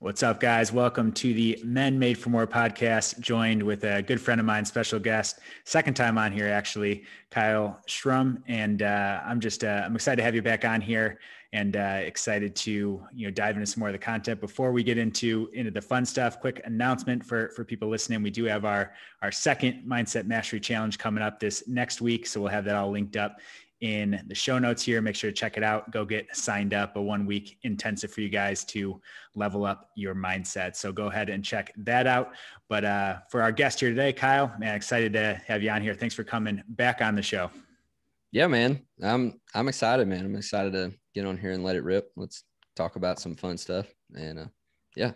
What's up, guys? Welcome to the Men Made for More podcast, joined with a good friend of mine, special guest, second time on here, actually, Kyle Shrum. And I'm excited to have you back on here and excited to, dive into some more of the content. Before we get into the fun stuff, quick announcement for people listening. We do have our second Mindset Mastery Challenge coming up this next week. So we'll have that all linked up in the show notes here. Make sure to check it out. Go get signed up. A 1-week intensive for you guys to level up your mindset. So go ahead and check that out. But for our guest here today, Kyle, man, excited to have you on here. Thanks for coming back on the show. Yeah, man. I'm excited, man. I'm excited to get on here and let it rip. Let's talk about some fun stuff. And Yeah,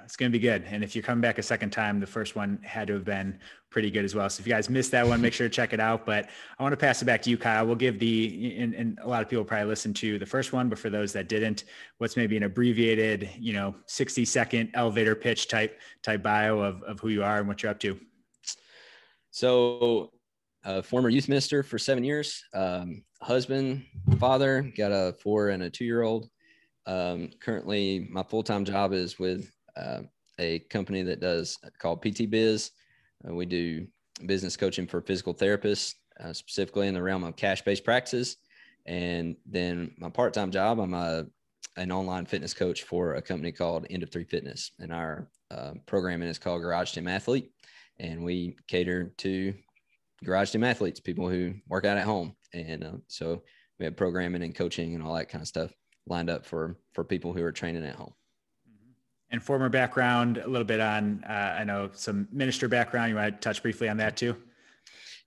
it's going to be good. And if you're coming back a second time, the first one had to have been pretty good as well. So if you guys missed that one, make sure to check it out. But I want to pass it back to you, Kyle. We'll give and a lot of people probably listened to the first one, but for those that didn't, what's maybe an abbreviated, 60-second elevator pitch type bio of who you are and what you're up to. So former youth minister for 7 years, husband, father, got a 4 and a 2-year-old. Currently my full-time job is with a company that does called PT Biz. We do business coaching for physical therapists, specifically in the realm of cash-based practices. And then my part-time job, I'm an online fitness coach for a company called End of 3 Fitness. And our programming is called Garage Gym Athlete. And we cater to garage gym athletes, people who work out at home. And so we have programming and coaching and all that kind of stuff lined up for people who are training at home. And former background, a little bit on, I know some minister background. You want to touch briefly on that too?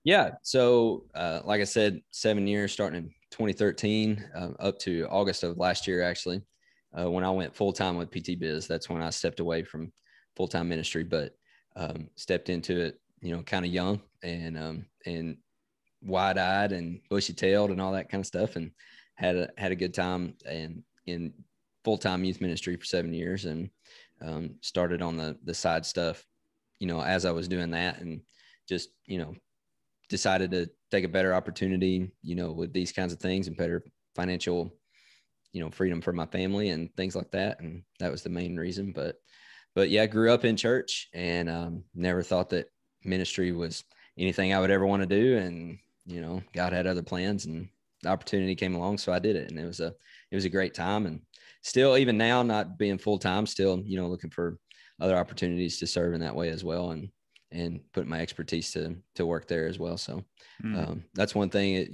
Yeah. So like I said, 7 years starting in 2013 up to August of last year, actually, when I went full-time with PT Biz. That's when I stepped away from full-time ministry, but stepped into it, kind of young and wide-eyed and bushy-tailed and all that kind of stuff, and had a good time and in full-time youth ministry for 7 years, and started on the side stuff, as I was doing that, and just, decided to take a better opportunity, with these kinds of things and better financial, freedom for my family and things like that. And that was the main reason. But yeah, I grew up in church and never thought that ministry was anything I would ever want to do. And, God had other plans and the opportunity came along. So I did it. And it was a great time. And still, even now, not being full-time, still, looking for other opportunities to serve in that way as well. And put my expertise to work there as well. So that's one thing,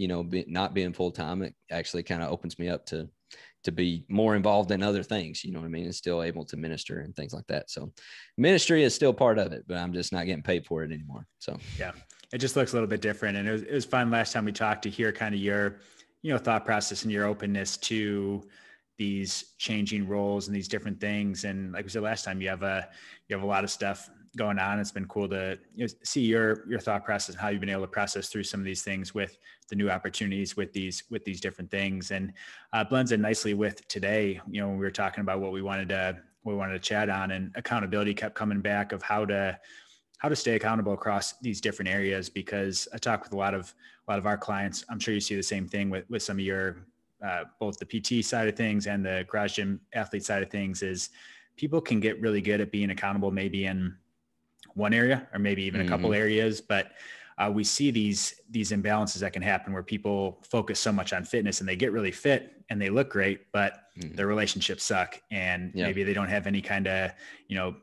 not being full-time, it actually kind of opens me up to be more involved in other things, you know what I mean? And still able to minister and things like that. So ministry is still part of it, but I'm just not getting paid for it anymore. So, yeah, it just looks a little bit different. And it was fun last time we talked to hear kind of your, thought process and your openness to these changing roles and these different things. And like we said last time, you have a lot of stuff going on. It's been cool to see your thought process and how you've been able to process through some of these things with the new opportunities with these different things, and blends in nicely with today. When we were talking about what we wanted to chat on, and accountability kept coming back of how to stay accountable across these different areas. Because I talk with a lot of our clients. I'm sure you see the same thing with some of your both the PT side of things and the garage gym athlete side of things. Is people can get really good at being accountable, maybe in one area or maybe even a couple areas, but we see these imbalances that can happen where people focus so much on fitness and they get really fit and they look great, but their relationships suck, and maybe they don't have any kind of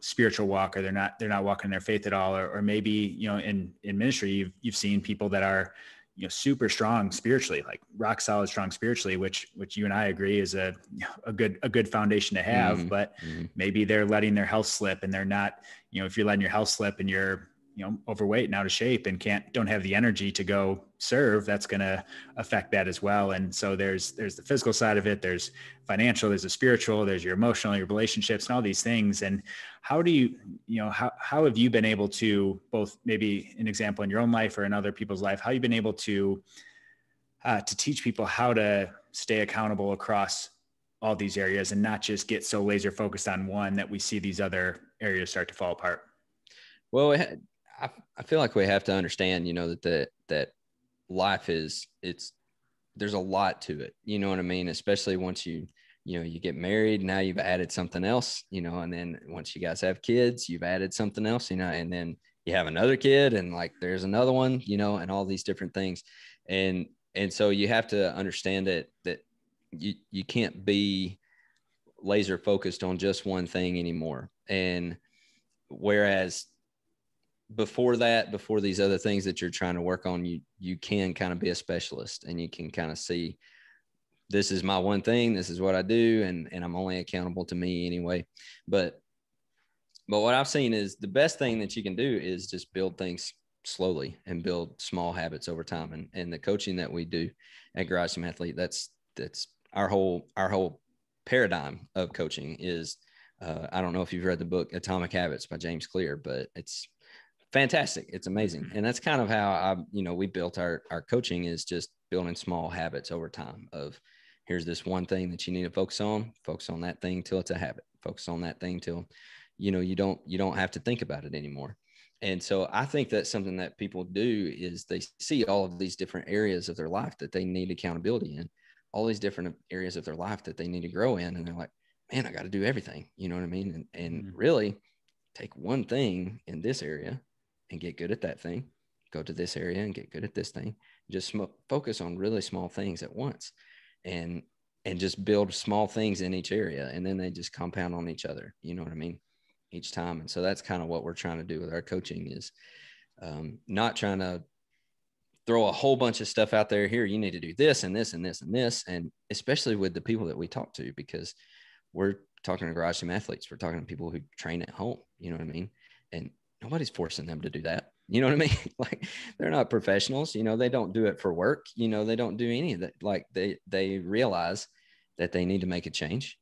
spiritual walk, or they're not walking their faith at all, or maybe in ministry you've seen people that are super strong spiritually, like rock solid strong spiritually, which you and I agree is a good foundation to have. But maybe they're letting their health slip, and they're not, if you're letting your health slip and you're, overweight and out of shape and don't have the energy to go serve, that's going to affect that as well. And so there's the physical side of it, there's financial, there's the spiritual, there's your emotional, your relationships, and all these things. And how do you, how have you been able to, both maybe an example in your own life or in other people's life, how you've been able to teach people how to stay accountable across all these areas and not just get so laser focused on one that we see these other areas start to fall apart? Well, I feel like we have to understand, that life there's a lot to it. You know what I mean? Especially once you you get married, now you've added something else, and then once you guys have kids, you've added something else, and then you have another kid and like there's another one, and all these different things. And so you have to understand that you can't be laser focused on just one thing anymore. And whereas before these other things that you're trying to work on, you can kind of be a specialist, and you can kind of see, this is my one thing, this is what I do, and I'm only accountable to me anyway. But what I've seen is the best thing that you can do is just build things slowly and build small habits over time. And the coaching that we do at Garage Gym Athlete, that's our whole paradigm of coaching is, I don't know if you've read the book Atomic Habits by James Clear, but it's fantastic. It's amazing. And that's kind of how we built our coaching, is just building small habits over time of, here's this one thing that you need to focus on that thing till it's a habit, focus on that thing till, you don't have to think about it anymore. And so I think that's something that people do, is they see all of these different areas of their life that they need accountability in, all these different areas of their life that they need to grow in. And they're like, man, I got to do everything. You know what I mean? And really take one thing in this area and get good at that thing, go to this area and get good at this thing. Just focus on really small things at once, and just build small things in each area. And then they just compound on each other. You know what I mean? Each time. And so that's kind of what we're trying to do with our coaching, is not trying to throw a whole bunch of stuff out there. Here, you need to do this and this and this and this. And especially with the people that we talk to, because we're talking to Garage Gym Athletes, we're talking to people who train at home, you know what I mean? And nobody's forcing them to do that. You know what I mean? Like, they're not professionals, they don't do it for work. They don't do any of that. Like, they realize that they need to make a change.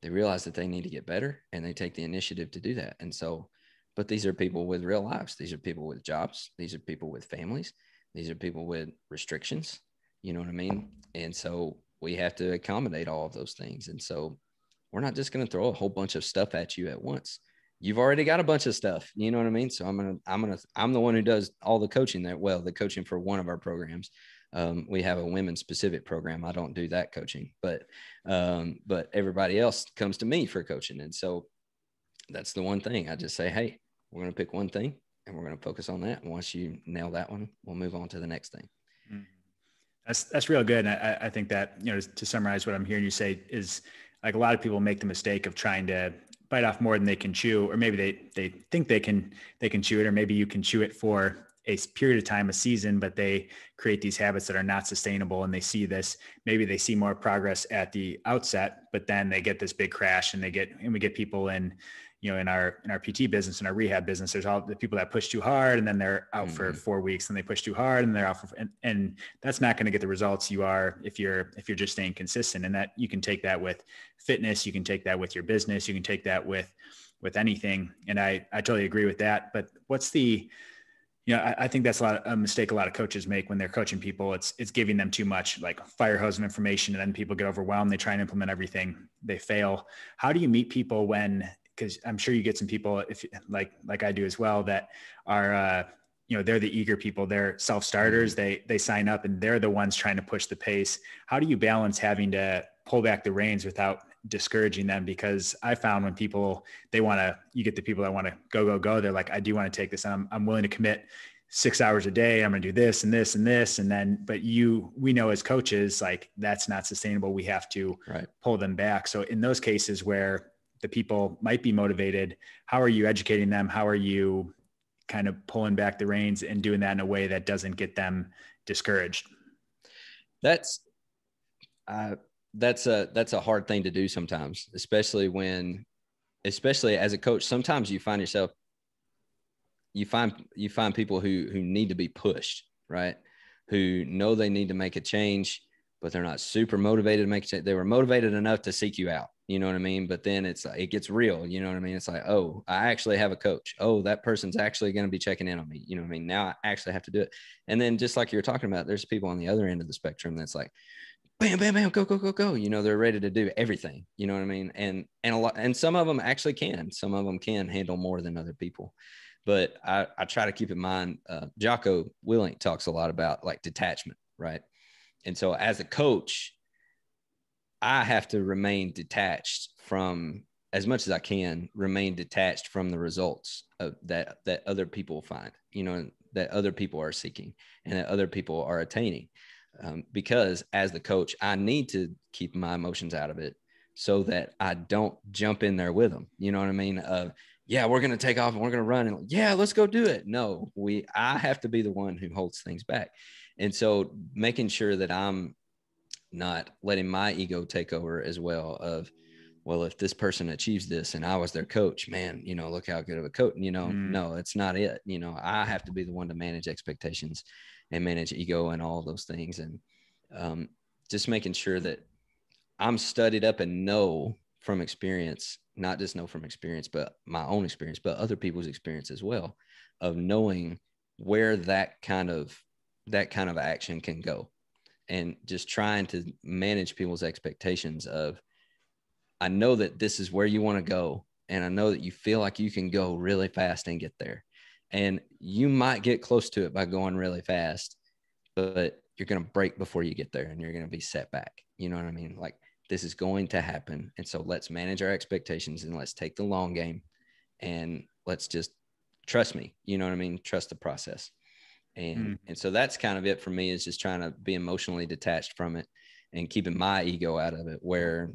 They realize that they need to get better, and they take the initiative to do that. And so, but these are people with real lives. These are people with jobs. These are people with families. These are people with restrictions. You know what I mean? And so we have to accommodate all of those things. And so we're not just going to throw a whole bunch of stuff at you at once. You've already got a bunch of stuff. You know what I mean? So I'm the one who does all the coaching there. Well, the coaching for one of our programs. We have a women's specific program. I don't do that coaching, but everybody else comes to me for coaching. And so that's the one thing I just say, hey, we're going to pick one thing and we're going to focus on that. And once you nail that one, we'll move on to the next thing. That's real good. And I think that, to summarize what I'm hearing you say is, like, a lot of people make the mistake of trying to bite off more than they can chew, or maybe they think they can chew it, or maybe you can chew it for a period of time, a season, but they create these habits that are not sustainable. And they see maybe they see more progress at the outset, but then they get this big crash, and we get people in our PT business and our rehab business, there's all the people that push too hard, and then they're out for 4 weeks, and they push too hard and they're out and that's not going to get the results you are if you're just staying consistent. And that you can take that with fitness, you can take that with your business, you can take that with anything. And I totally agree with that. But what's the, I think that's a mistake a lot of coaches make when they're coaching people. It's giving them too much, like, fire hose of information, and then people get overwhelmed. They try and implement everything. They fail. How do you meet people because I'm sure you get some people, if like I do as well, that are, they're the eager people. They're self-starters. They sign up and they're the ones trying to push the pace. How do you balance having to pull back the reins without discouraging them? Because I found when people, you get the people that want to go. They're like, I do want to take this. I'm willing to commit 6 hours a day. I'm going to do this and this and this. And then, but we know as coaches, like, that's not sustainable. We have to pull them back. So in those cases where the people might be motivated, how are you educating them? How are you kind of pulling back the reins and doing that in a way that doesn't get them discouraged? That's a hard thing to do sometimes, especially as a coach. Sometimes you find people who need to be pushed, right? Who know they need to make a change, but they're not super motivated to make a change. They were motivated enough to seek you out. You know what I mean? But then it gets real. You know what I mean? It's like, oh, I actually have a coach. Oh, that person's actually going to be checking in on me. You know what I mean? Now I actually have to do it. And then, just like you were talking about, there's people on the other end of the spectrum that's like, bam, bam, bam, go, go, go, go. They're ready to do everything. You know what I mean? And some of them actually can. Some of them can handle more than other people. But I try to keep in mind, Jocko Willink talks a lot about, like, detachment, right? And so as a coach, I have to remain detached from, as much as I can, remain detached from the results of that other people find, that other people are seeking and that other people are attaining. Because as the coach, I need to keep my emotions out of it so that I don't jump in there with them. You know what I mean? Yeah, we're going to take off and we're going to run and yeah, let's go do it. No, I have to be the one who holds things back. And so making sure that I'm not letting my ego take over as well of, well, if this person achieves this and I was their coach, man, look how good of a coach, no, it's not it. I have to be the one to manage expectations and manage ego and all those things. And just making sure that I'm studied up and know from experience, not just know from experience, but my own experience, but other people's experience as well, of knowing where that kind of action can go, and just trying to manage people's expectations of, I know that this is where you want to go. And I know that you feel like you can go really fast and get there. And you might get close to it by going really fast, but you're going to break before you get there and you're going to be set back. You know what I mean? Like, this is going to happen. And so let's manage our expectations and let's take the long game and let's just trust me. You know what I mean? Trust the process. And so that's kind of it for me, is just trying to be emotionally detached from it and keeping my ego out of it, where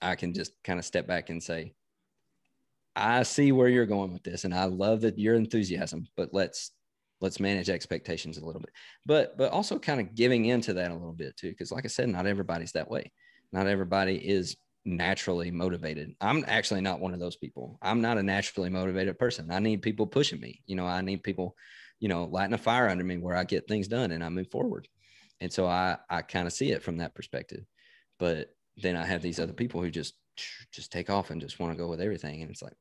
I can just kind of step back and say, I see where you're going with this. And I love that your enthusiasm, but let's manage expectations a little bit, but also kind of giving into that a little bit too. Cause like I said, not everybody's that way. Not everybody is naturally motivated. I'm actually not one of those people. I'm not a naturally motivated person. I need people pushing me. I need people, lighting a fire under me where I get things done and I move forward. And so I kind of see it from that perspective. But then I have these other people who just take off and just want to go with everything. And it's like,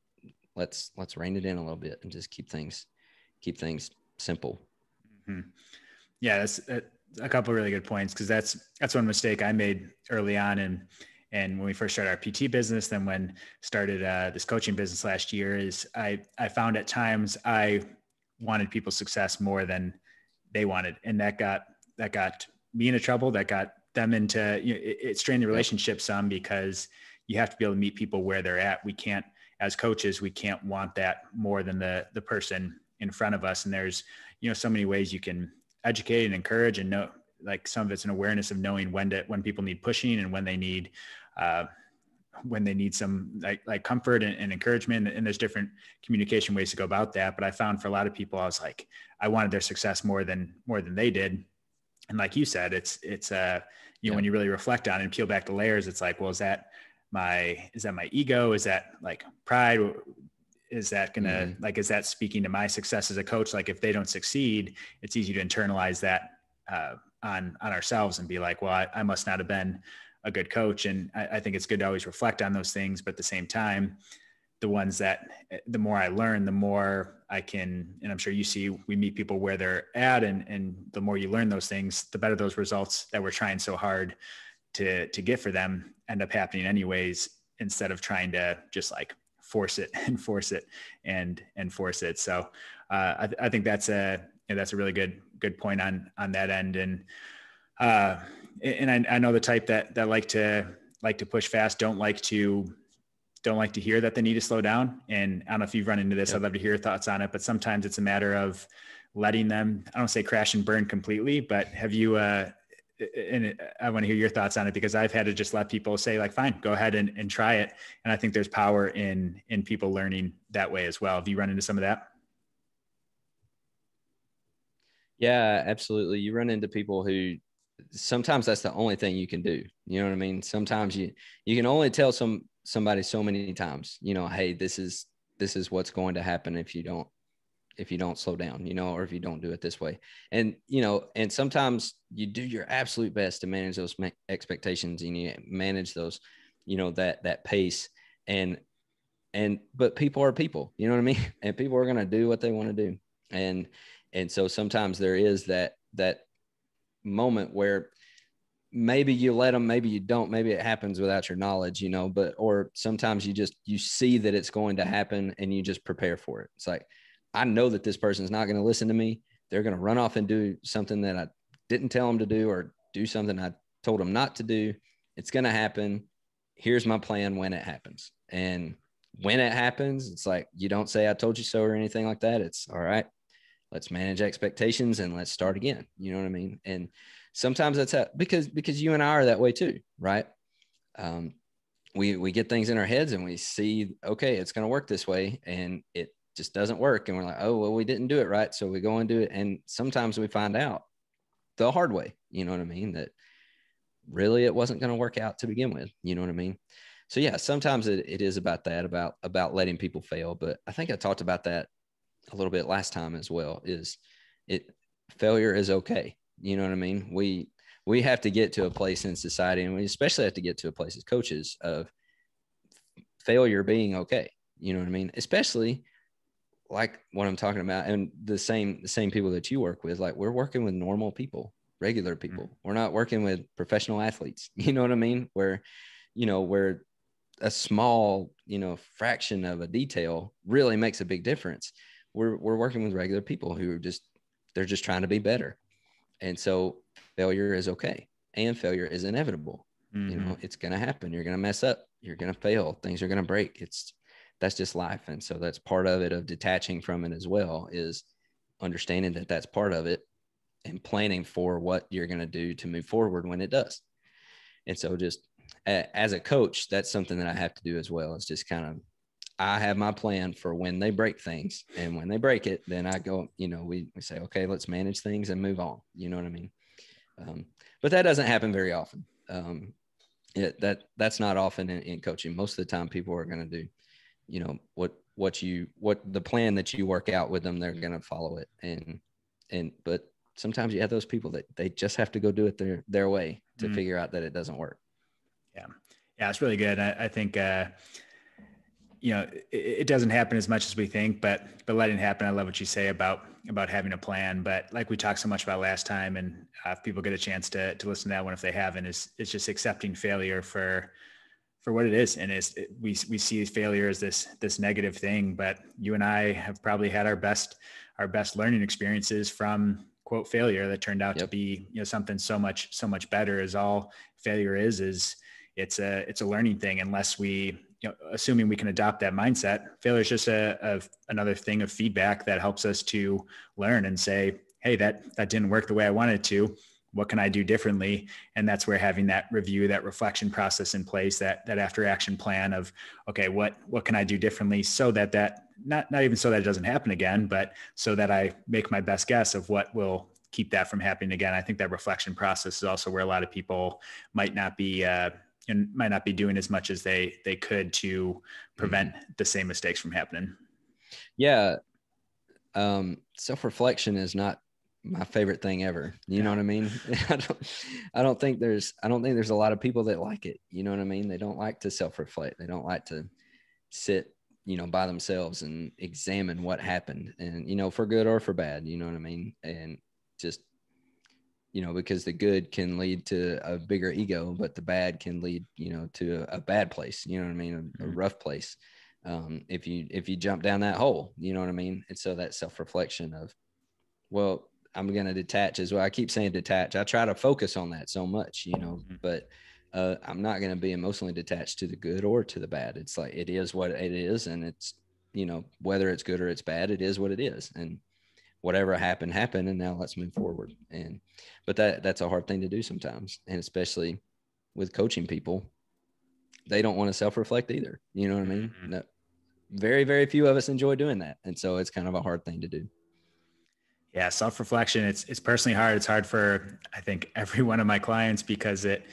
let's rein it in a little bit and just keep things simple. Mm-hmm. Yeah, that's a couple of really good points, because that's one mistake I made early on, and when we first started our PT business, then when started this coaching business last year, is I found at times I wanted people's success more than they wanted, and that got me into trouble. That got them into, it strained the relationship some, because you have to be able to meet people where they're at. We can't, as coaches, we can't want that more than the person in front of us. And there's, so many ways you can educate and encourage, and know, like, some of it's an awareness of knowing when people need pushing and when they need some like comfort and encouragement. And there's different communication ways to go about that. But I found for a lot of people, I was like, I wanted their success more than they did. And like you said, it's when you really reflect on it and peel back the layers, it's like, well, is that my ego? Is that like pride? Is that gonna is that speaking to my success as a coach? Like, if they don't succeed, it's easy to internalize that on ourselves and be like, well, I must not have been a good coach. And I think it's good to always reflect on those things, but at the same time, the more I learn, the more I can, and I'm sure you see, we meet people where they're at, and the more you learn those things, the better those results that we're trying so hard to get for them end up happening anyways, instead of trying to just like force it and force it and force it. So I think that's a really good point on that end. And I know the type that like to push fast, don't like to hear that they need to slow down. And I don't know if you've run into this. Yep. I'd love to hear your thoughts on it, but sometimes it's a matter of letting them, I don't say crash and burn completely, but have you, and I want to hear your thoughts on it, because I've had to just let people say, like, fine, go ahead and try it. And I think there's power in people learning that way as well. Have you run into some of that? Yeah, absolutely. You run into people who sometimes that's the only thing you can do. You know what I mean? Sometimes you can only tell somebody so many times, hey, this is what's going to happen if you don't slow down, or if you don't do it this way. And, and sometimes you do your absolute best to manage those expectations, and you manage those, that pace, but people are people, you know what I mean? And people are going to do what they want to do. And so sometimes there is that moment where maybe you let them, maybe you don't, maybe it happens without your knowledge, or sometimes you see that it's going to happen and you just prepare for it. It's like, I know that this person's not going to listen to me. They're going to run off and do something that I didn't tell them to do, or do something I told them not to do. It's going to happen. Here's my plan when it happens. And when it happens, it's like, you don't say, I told you so or anything like that. It's all right. Let's manage expectations and let's start again. You know what I mean? And sometimes that's because you and I are that way too, right? We get things in our heads and we see, okay, it's going to work this way, and it just doesn't work. And we're like, oh, well, we didn't do it right. So we go and do it. And sometimes we find out the hard way, you know what I mean? That really it wasn't going to work out to begin with. You know what I mean? So yeah, sometimes it is about that, about letting people fail. But I think I talked about that a little bit last time as well. Failure is okay. You know what I mean? We have to get to a place in society, and we especially have to get to a place as coaches of failure being okay. You know what I mean? Especially like what I'm talking about, and the same people that you work with, like we're working with normal people, regular people. Mm-hmm. We're not working with professional athletes. You know what I mean? Where a small, fraction of a detail really makes a big difference. We're working with regular people who they're just trying to be better. And so failure is okay. And failure is inevitable. Mm-hmm. It's going to happen. You're going to mess up. You're going to fail. Things are going to break. That's just life. And so that's part of it, of detaching from it as well, is understanding that that's part of it and planning for what you're going to do to move forward when it does. And so just as a coach, that's something that I have to do as well. It's just kind of, I have my plan for when they break things, and when they break it, then I go, we say, okay, let's manage things and move on. You know what I mean? But that doesn't happen very often. That's not often in coaching. Most of the time people are going to do, what the plan that you work out with them, they're going to follow it. But sometimes you have those people that they just have to go do it their way to figure out that it doesn't work. Yeah. It's really good. I think, it doesn't happen as much as we think, but letting it happen. I love what you say about having a plan, but like we talked so much about last time, and if people get a chance to listen to that one, if they haven't, it's just accepting failure for what it is. And we see failure as this negative thing, but you and I have probably had our best learning experiences from quote failure that turned out to be, something so much better. As all failure is it's a learning thing. Unless we, assuming we can adopt that mindset, failure is just another thing of feedback that helps us to learn and say, hey, that didn't work the way I wanted it to. What can I do differently? And that's where having that review, that reflection process in place, that after action plan of, okay, what can I do differently so that not even so that it doesn't happen again, but so that I make my best guess of what will keep that from happening again. I think that reflection process is also where a lot of people might not be doing as much as they could to prevent the same mistakes from happening. Yeah. Self-reflection is not my favorite thing ever. You know what I mean? I don't think there's a lot of people that like it. You know what I mean? They don't like to self-reflect. They don't like to sit, by themselves and examine what happened, and, for good or for bad, you know what I mean? And just, because the good can lead to a bigger ego, but the bad can lead, to a bad place, you know what I mean? A rough place. If you jump down that hole, you know what I mean? And so that self-reflection of, well, I'm going to detach as well. I keep saying detach. I try to focus on that so much, but I'm not going to be emotionally detached to the good or to the bad. It's like, it is what it is. And it's, whether it's good or it's bad, it is what it is. And whatever happened. And now let's move forward. But that's a hard thing to do sometimes. And especially with coaching people, they don't want to self-reflect either. You know what I mean? No, very, very few of us enjoy doing that. And so it's kind of a hard thing to do. Yeah. Self-reflection. It's personally hard. It's hard for, I think, every one of my clients, because it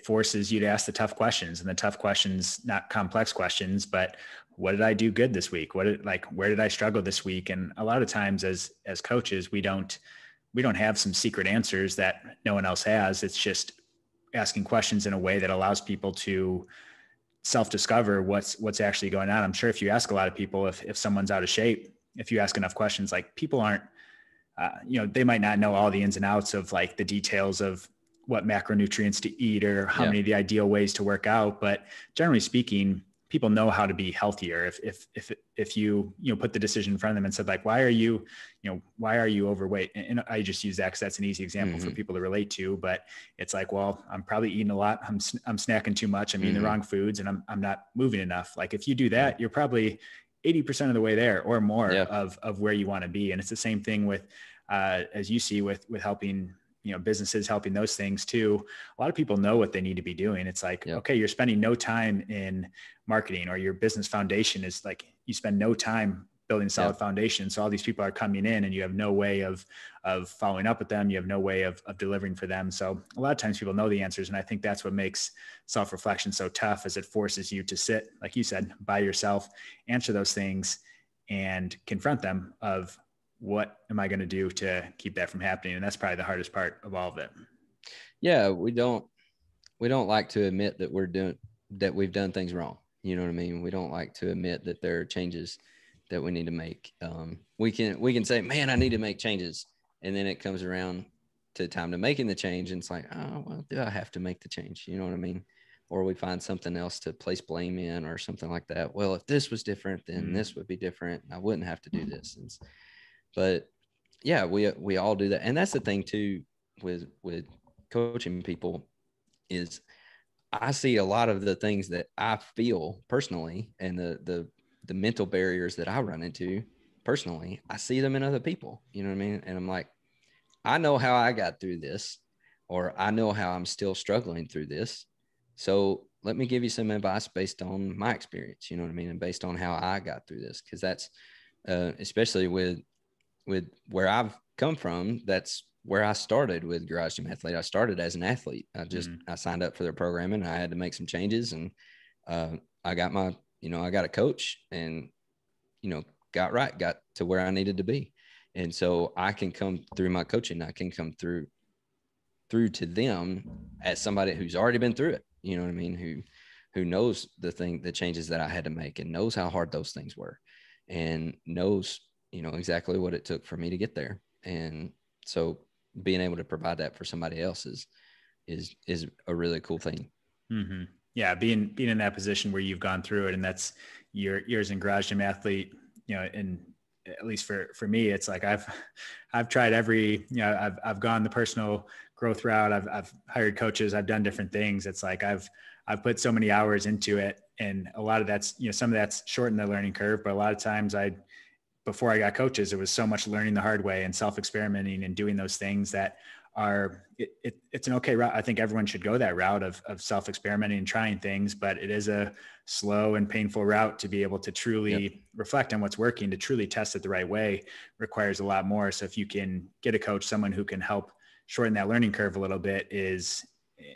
forces you to ask the tough questions, and the tough questions, not complex questions, but what did I do good this week? Where did I struggle this week? And a lot of times as coaches, we don't have some secret answers that no one else has. It's just asking questions in a way that allows people to self-discover what's actually going on. I'm sure if you ask a lot of people, if someone's out of shape, if you ask enough questions, like, people aren't, they might not know all the ins and outs of like the details of what macronutrients to eat or how many of the ideal ways to work out. But generally speaking, people know how to be healthier. If you put the decision in front of them and said like, why are you overweight? And I just use that because that's an easy example for people to relate to, but it's like, well, I'm probably eating a lot. I'm snacking too much. I'm eating the wrong foods and I'm not moving enough. Like if you do that, you're probably 80% of the way there or more of where you want to be. And it's the same thing with, as you see with helping, businesses, helping those things too. A lot of people know what they need to be doing. It's like, okay, you're spending no time in marketing, or your business foundation is like, you spend no time building a solid foundation. So all these people are coming in and you have no way of following up with them. You have no way of delivering for them. So a lot of times people know the answers. And I think that's what makes self-reflection so tough, is it forces you to sit, like you said, by yourself, answer those things and confront them of, what am I going to do to keep that from happening? And that's probably the hardest part of all of it. Yeah. We don't like to admit that we've done things wrong. You know what I mean? We don't like to admit that there are changes that we need to make. We can say, man, I need to make changes. And then it comes around to time to making the change. And it's like, oh, well, do I have to make the change? You know what I mean? Or we find something else to place blame in or something like that. Well, if this was different, then this would be different. I wouldn't have to do this. But yeah, we all do that. And that's the thing too, with coaching people, is I see a lot of the things that I feel personally and the mental barriers that I run into personally, I see them in other people, you know what I mean? And I'm like, I know how I got through this, or I know how I'm still struggling through this. So let me give you some advice based on my experience, you know what I mean? And based on how I got through this. Cause that's, especially with where I've come from, that's where I started with Garage Gym Athlete. I started as an athlete. I signed up for their programming and I had to make some changes, and I got I got a coach and, got to where I needed to be. And so I can come through my coaching. I can come through to them as somebody who's already been through it. You know what I mean? Who knows the changes that I had to make, and knows how hard those things were, and knows, exactly what it took for me to get there. And so being able to provide that for somebody else is a really cool thing. Mm-hmm. Yeah. Being in that position where you've gone through it, and that's yours in Garage Gym Athlete, and at least for me, it's like, I've tried I've gone the personal growth route. I've hired coaches. I've done different things. It's like, I've put so many hours into it, and a lot of that's, some of that's shortened the learning curve, but a lot of times before I got coaches, it was so much learning the hard way and self-experimenting and doing those things that it's an okay route. I think everyone should go that route of self-experimenting and trying things, but it is a slow and painful route to be able to truly reflect on what's working, to truly test it the right way, requires a lot more. So if you can get a coach, someone who can help shorten that learning curve a little bit,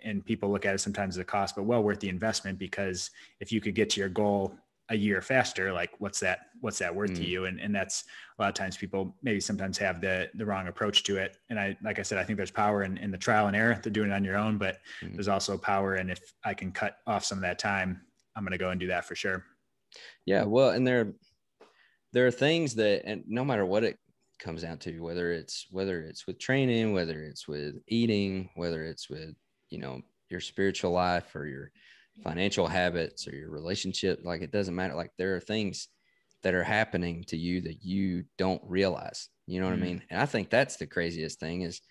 and people look at it sometimes as a cost, but well worth the investment, because if you could get to your goal a year faster, like what's that worth to you? And that's a lot of times people maybe sometimes have the wrong approach to it. And like I said, I think there's power in the trial and error to doing it on your own, but there's also power in, if I can cut off some of that time, I'm going to go and do that for sure. Yeah. Well, and there are things that, and no matter what it comes down to, whether it's with training, whether it's with eating, whether it's with, your spiritual life or your financial habits or your relationship, like it doesn't matter. Like there are things that are happening to you that you don't realize, you know what I mean? And I think that's the craziest thing is,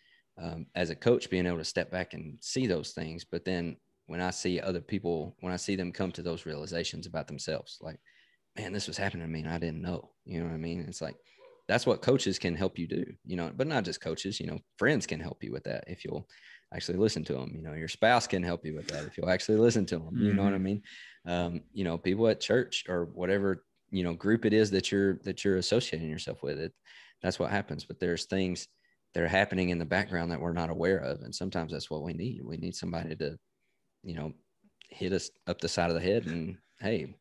as a coach, being able to step back and see those things. But then when I see other people, when I see them come to those realizations about themselves, like, man, this was happening to me and I didn't know, you know what I mean? It's like, that's what coaches can help you do, but not just coaches, friends can help you with that if you'll actually listen to them. Your spouse can help you with that if you'll actually listen to them. You know what I mean? People at church or whatever, group it is that you're associating yourself with it. That's what happens. But there's things that are happening in the background that we're not aware of. And sometimes that's what we need. We need somebody to, hit us up the side of the head and, hey,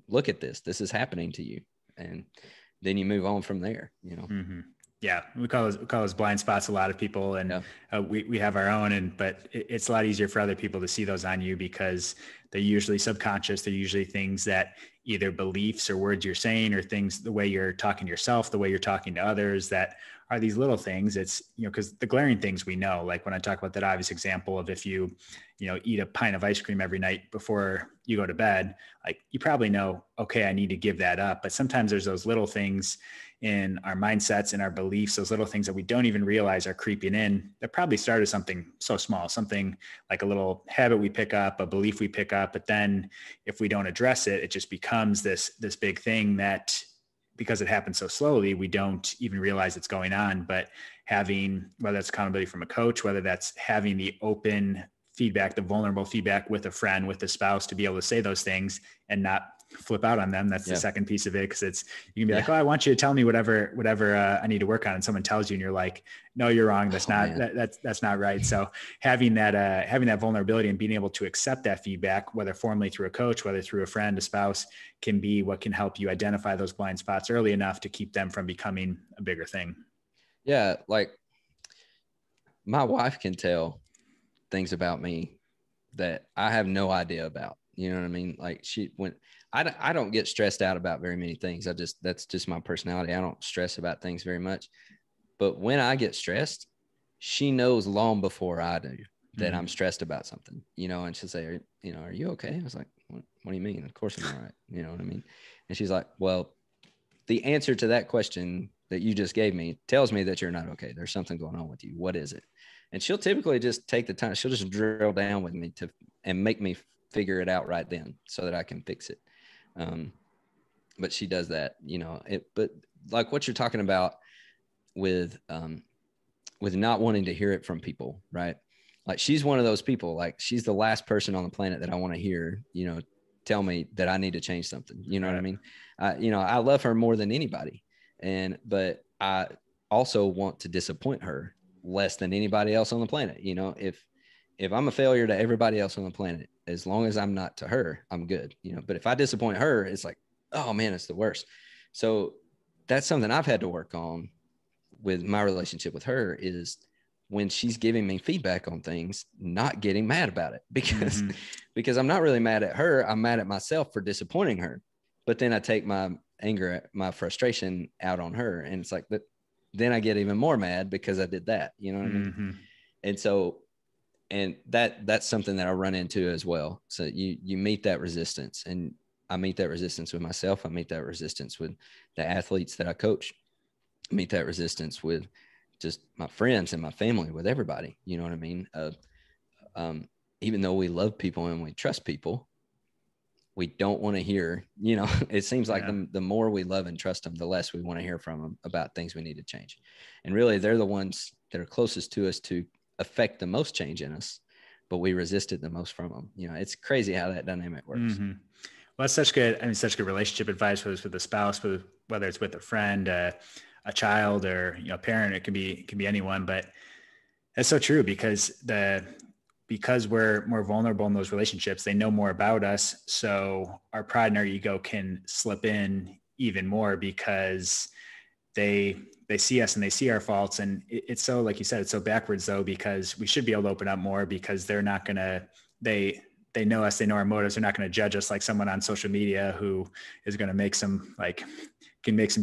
look at this. This is happening to you. And then you move on from there, Yeah. We call those blind spots a lot of people, and we have our own, but it's a lot easier for other people to see those on you because they're usually subconscious. They're usually things that either beliefs or words you're saying, or things, the way you're talking to yourself, the way you're talking to others, that are these little things. It's, because the glaring things we know, like when I talk about that obvious example of if you eat a pint of ice cream every night before you go to bed, like you probably know, okay, I need to give that up. But sometimes there's those little things in our mindsets and our beliefs, those little things that we don't even realize are creeping in, that probably started something so small, something like a little habit we pick up, a belief we pick up. But then if we don't address it, it just becomes this big thing that, because it happens so slowly, we don't even realize it's going on. But having, whether that's accountability from a coach, whether that's having the open feedback, the vulnerable feedback with a friend, with a spouse, to be able to say those things and not flip out on them. That's the second piece of it. Cause it's, you can be like, oh, I want you to tell me whatever I need to work on. And someone tells you and you're like, no, you're wrong. That's that's not right. So having that vulnerability and being able to accept that feedback, whether formally through a coach, whether through a friend, a spouse, can be what can help you identify those blind spots early enough to keep them from becoming a bigger thing. Yeah. Like my wife can tell things about me that I have no idea about. You know what I mean? Like I don't get stressed out about very many things. That's just my personality. I don't stress about things very much. But when I get stressed, she knows long before I do that I'm stressed about something, and she'll say, are you okay? I was like, what do you mean? Of course I'm all right. You know what I mean? And she's like, well, the answer to that question that you just gave me tells me that you're not okay. There's something going on with you. What is it? And she'll typically just take the time. She'll just drill down with me and make me figure it out right then so that I can fix it. But she does that, but like what you're talking about with not wanting to hear it from people, right? Like she's one of those people, like she's the last person on the planet that I want to hear, tell me that I need to change something. You know what I mean? I love her more than anybody. But I also want to disappoint her less than anybody else on the planet. If I'm a failure to everybody else on the planet, as long as I'm not to her, I'm good. But if I disappoint her, it's like, oh man, it's the worst. So that's something I've had to work on with my relationship with her, is when she's giving me feedback on things, not getting mad about it, because I'm not really mad at her. I'm mad at myself for disappointing her. But then I take my anger, my frustration out on her. And it's like that. Then I get even more mad because I did that. You know what I mean? And so, and that's something that I run into as well. So you meet that resistance, and I meet that resistance with myself. I meet that resistance with the athletes that I coach. I meet that resistance with just my friends and my family, with everybody. You know what I mean? Even though we love people and we trust people, we don't want to hear, it seems like the more we love and trust them, the less we want to hear from them about things we need to change. And really, they're the ones that are closest to us to affect the most change in us, but we resist it the most from them. It's crazy how that dynamic works. Well, that's such good relationship advice, whether it's with a spouse, whether it's with a friend, a child, or, a parent. It can be anyone, but that's so true, because we're more vulnerable in those relationships, they know more about us. So our pride and our ego can slip in even more, because they see us and they see our faults. And it's so, like you said, it's so backwards though, because we should be able to open up more, because they're not going to, they know us, they know our motives. They're not going to judge us like someone on social media who is going to make some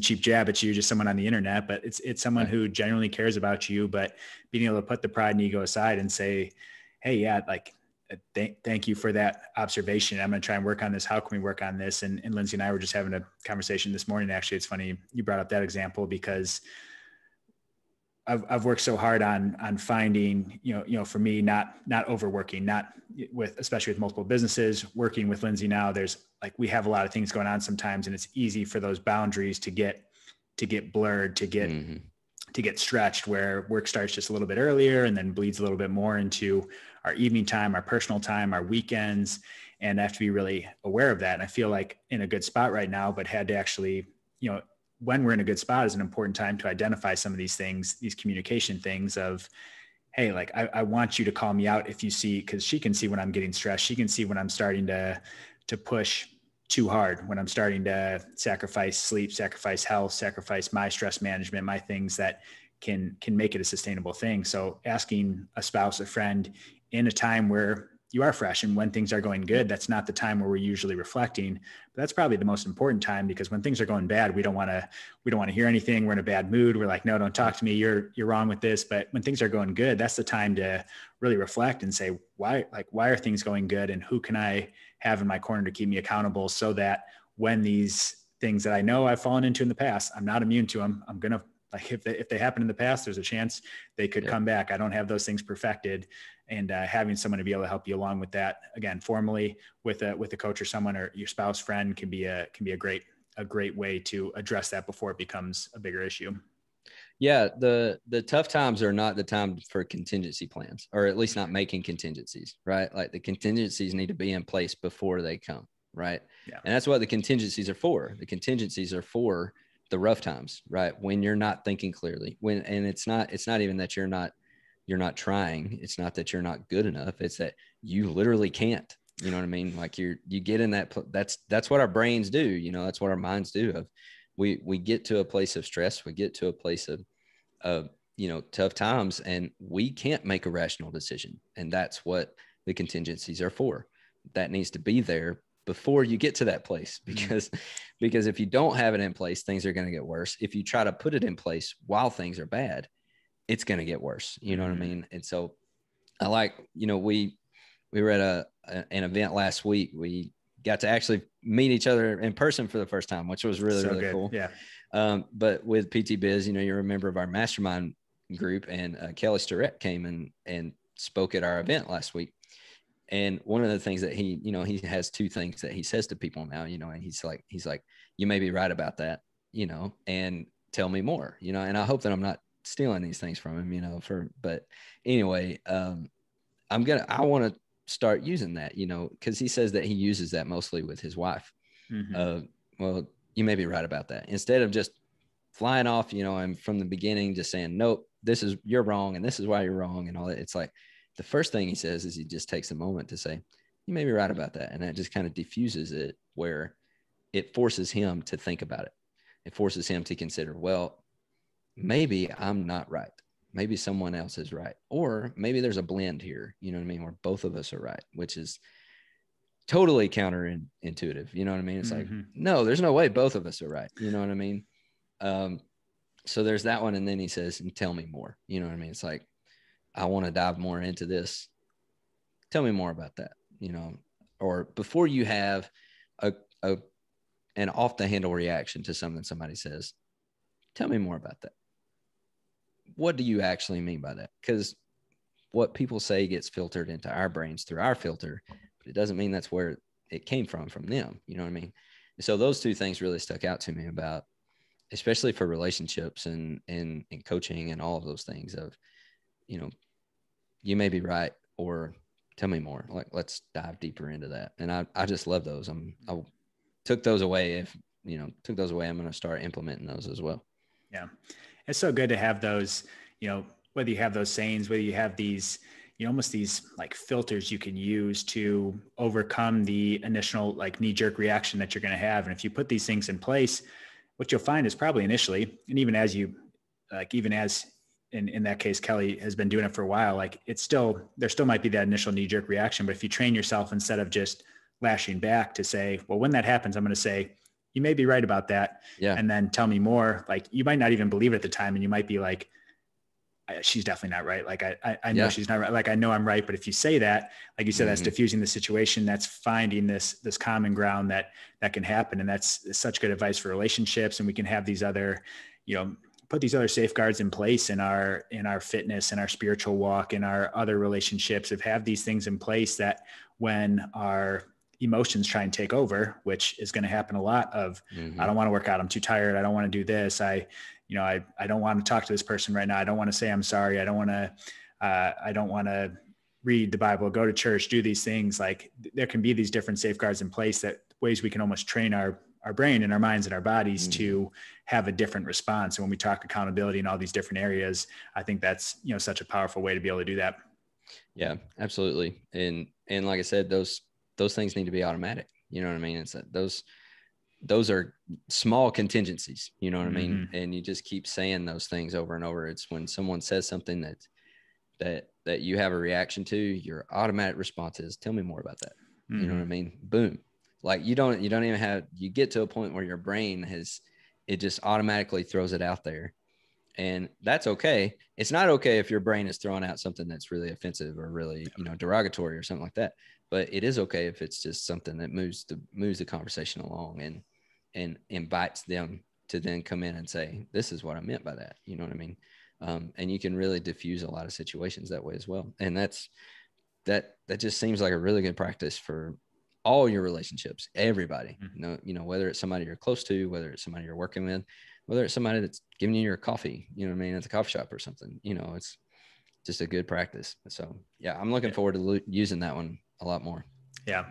cheap jab at you, just someone on the internet. But it's someone who genuinely cares about you. But being able to put the pride and ego aside and say, hey, yeah, like, thank you for that observation. I'm going to try and work on this. How can we work on this? And Lindsay and I were just having a conversation this morning. Actually, it's funny you brought up that example, because I've worked so hard on finding, for me, not overworking, especially with multiple businesses, working with Lindsay now. There's we have a lot of things going on sometimes, and it's easy for those boundaries to get blurred, to get stretched, where work starts just a little bit earlier and then bleeds a little bit more into our evening time, our personal time, our weekends. And I have to be really aware of that. And I feel like in a good spot right now, but had to actually, when we're in a good spot is an important time to identify some of these things, these communication things of, hey, like, I want you to call me out if you see, because she can see when I'm getting stressed. She can see when I'm starting to push too hard, when I'm starting to sacrifice sleep, sacrifice health, sacrifice my stress management, my things that can make it a sustainable thing. So asking a spouse, a friend, in a time where you are fresh. And when things are going good, that's not the time where we're usually reflecting, but that's probably the most important time, because when things are going bad, we don't want to hear anything. We're in a bad mood. We're like, no, don't talk to me. You're wrong with this. But when things are going good, that's the time to really reflect and say, why are things going good? And who can I have in my corner to keep me accountable, so that when these things that I know I've fallen into in the past, I'm not immune to them. I'm going to, like, if they happen in the past, there's a chance they could come back. I don't have those things perfected. And having someone to be able to help you along with that, again, formally with a coach or someone, or your spouse, friend, can be a great way to address that before it becomes a bigger issue. Yeah. The tough times are not the time for contingency plans, or at least not making contingencies, right? Like the contingencies need to be in place before they come. Right. Yeah. And that's what the contingencies are for. The contingencies are for the rough times, right? When you're not thinking clearly, and it's not even that you're not trying. It's not that you're not good enough. It's that you literally can't, you know what I mean? Like you get in that, that's what our brains do. You know, that's what our minds do. We get to a place of stress. We get to a place of, tough times, and we can't make a rational decision. And that's what the contingencies are for. That needs to be there before you get to that place, because if you don't have it in place, things are going to get worse. If you try to put it in place while things are bad, it's going to get worse. You know what I mean? And so I like, we were at an event last week. We got to actually meet each other in person for the first time, which was really, really good. cool. Yeah. But with PT Biz, you're a member of our mastermind group, and Kelly Starrett came and spoke at our event last week. And one of the things that he has two things that he says to people now, and he's like, you may be right about that, and tell me more, and I hope that I'm not stealing these things from him, but anyway, I want to start using that, cause he says that he uses that mostly with his wife. Well, you may be right about that. Instead of just flying off, and from the beginning, just saying, nope, you're wrong. And this is why you're wrong. And all that. It's like, the first thing he says is he just takes a moment to say, you may be right about that. And that just kind of diffuses it, where it forces him to think about it. It forces him to consider, well, maybe I'm not right. Maybe someone else is right. Or maybe there's a blend here, you know what I mean? Where both of us are right, which is totally counterintuitive. You know what I mean? It's like, no, there's no way both of us are right. You know what I mean? So there's that one. And then he says, and tell me more. You know what I mean? It's like, I want to dive more into this. Tell me more about that, or before you have an off the handle reaction to something somebody says, tell me more about that. What do you actually mean by that? Because what people say gets filtered into our brains through our filter, but it doesn't mean that's where it came from them. You know what I mean? And so those two things really stuck out to me about, especially for relationships and coaching and all of those things of, you may be right, or tell me more. Like, let's dive deeper into that. And I just love those. I took those away. I'm going to start implementing those as well. Yeah. It's so good to have those, whether you have those sayings, whether you have these, almost these like filters you can use to overcome the initial like knee-jerk reaction that you're going to have. And if you put these things in place, what you'll find is probably initially, and even as in that case, Kelly has been doing it for a while, like there still might be that initial knee-jerk reaction, but if you train yourself, instead of just lashing back, to say, well, when that happens, I'm going to say, you may be right about that. Yeah. And then tell me more. Like, you might not even believe it at the time. And you might be like, she's definitely not right. Like, I know she's not right. Like, I know I'm right. But if you say that, like you said, that's diffusing the situation. That's finding this common ground that can happen. And that's such good advice for relationships. And we can have these other, put these other safeguards in place in our fitness and our spiritual walk and our other relationships, of have these things in place that when our emotions try and take over, which is going to happen a lot of, I don't want to work out. I'm too tired. I don't want to do this. I don't want to talk to this person right now. I don't want to say I'm sorry. I don't want to read the Bible, go to church, do these things. Like, there can be these different safeguards in place, that ways we can almost train our brain and our minds and our bodies to have a different response. And when we talk accountability in all these different areas, I think that's, such a powerful way to be able to do that. Yeah, absolutely. And like I said, those things need to be automatic. You know what I mean? It's those are small contingencies, you know what I mean? And you just keep saying those things over and over. It's when someone says something that that you have a reaction to, your automatic response is, tell me more about that. You know what I mean? Boom. Like you don't even have, you get to a point where your brain it just automatically throws it out there. And that's okay. It's not okay if your brain is throwing out something that's really offensive or really, derogatory or something like that. But it is okay if it's just something that moves the conversation along and invites them to then come in and say, this is what I meant by that. You know what I mean? And you can really diffuse a lot of situations that way as well. And that just seems like a really good practice for all your relationships, everybody. Whether it's somebody you're close to, whether it's somebody you're working with, whether it's somebody that's giving you your coffee, at the coffee shop or something, it's just a good practice. So yeah, I'm looking forward to using that one a lot more. Yeah.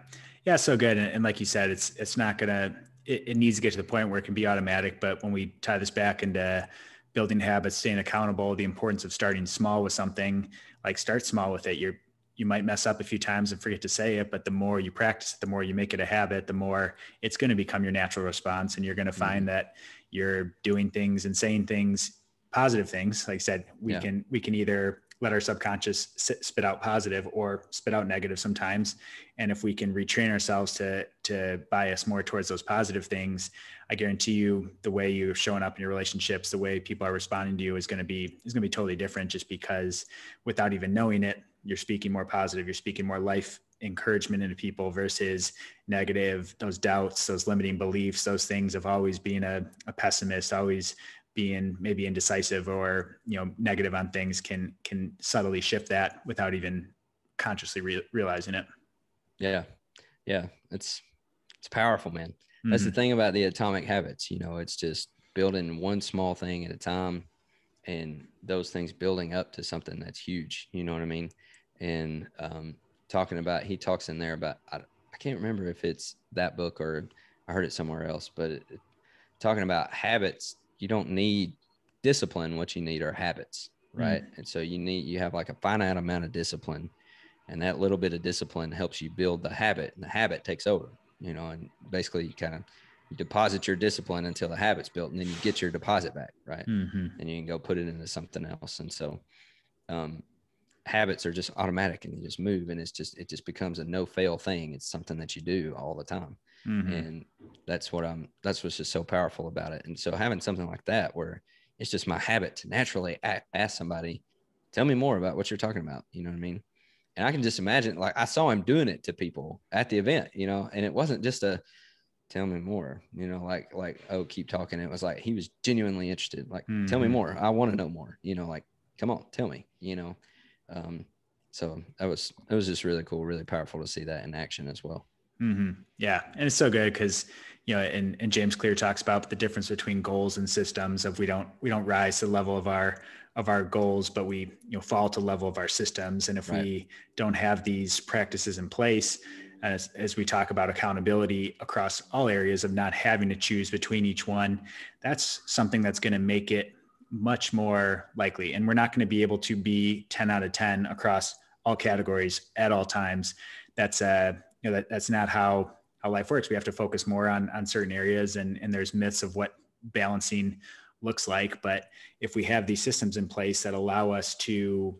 Yeah. So good. And like you said, it's not gonna, it needs to get to the point where it can be automatic. But when we tie this back into building habits, staying accountable, the importance of starting small with something, like start small with it. You might mess up a few times and forget to say it, but the more you practice it, the more you make it a habit, the more it's going to become your natural response. And you're going to find that you're doing things and saying things, positive things. Like I said, we can either let our subconscious spit out positive or spit out negative sometimes. And if we can retrain ourselves to bias more towards those positive things, I guarantee you the way you're showing up in your relationships, the way people are responding to you is going to be totally different, just because without even knowing it, you're speaking more positive, you're speaking more life encouragement into people versus negative, those doubts, those limiting beliefs, those things of always being a pessimist, always being maybe indecisive or, negative on things can subtly shift that without even consciously realizing it. Yeah. Yeah. It's powerful, man. That's the thing about the atomic habits. It's just building one small thing at a time, and those things building up to something that's huge. You know what I mean? And he talks in there about, I can't remember if it's that book or I heard it somewhere else, but talking about habits, you don't need discipline. What you need are habits, right? And so you have like a finite amount of discipline, and that little bit of discipline helps you build the habit, and the habit takes over, and basically you deposit your discipline until the habit's built, and then you get your deposit back, right? And you can go put it into something else. And so habits are just automatic, and you just move, and it just becomes a no fail thing. It's something that you do all the time. And that's what's just so powerful about it. And so having something like that, where it's just my habit to naturally ask somebody, tell me more about what you're talking about. You know what I mean? And I can just imagine, like, I saw him doing it to people at the event, and it wasn't just a tell me more, like, oh, keep talking. It was like, he was genuinely interested. Like, tell me more. I want to know more, like, come on, tell me, so it was just really cool, really powerful to see that in action as well. Yeah. And it's so good because, and James Clear talks about the difference between goals and systems of we don't rise to the level of our goals, but we, fall to the level of our systems. And if we don't have these practices in place, as we talk about accountability across all areas of not having to choose between each one, that's something that's going to make it much more likely. And we're not going to be able to be 10 out of 10 across all categories at all times. That's that's not how life works. We have to focus more on certain areas, and there's myths of what balancing looks like. But if we have these systems in place that allow us to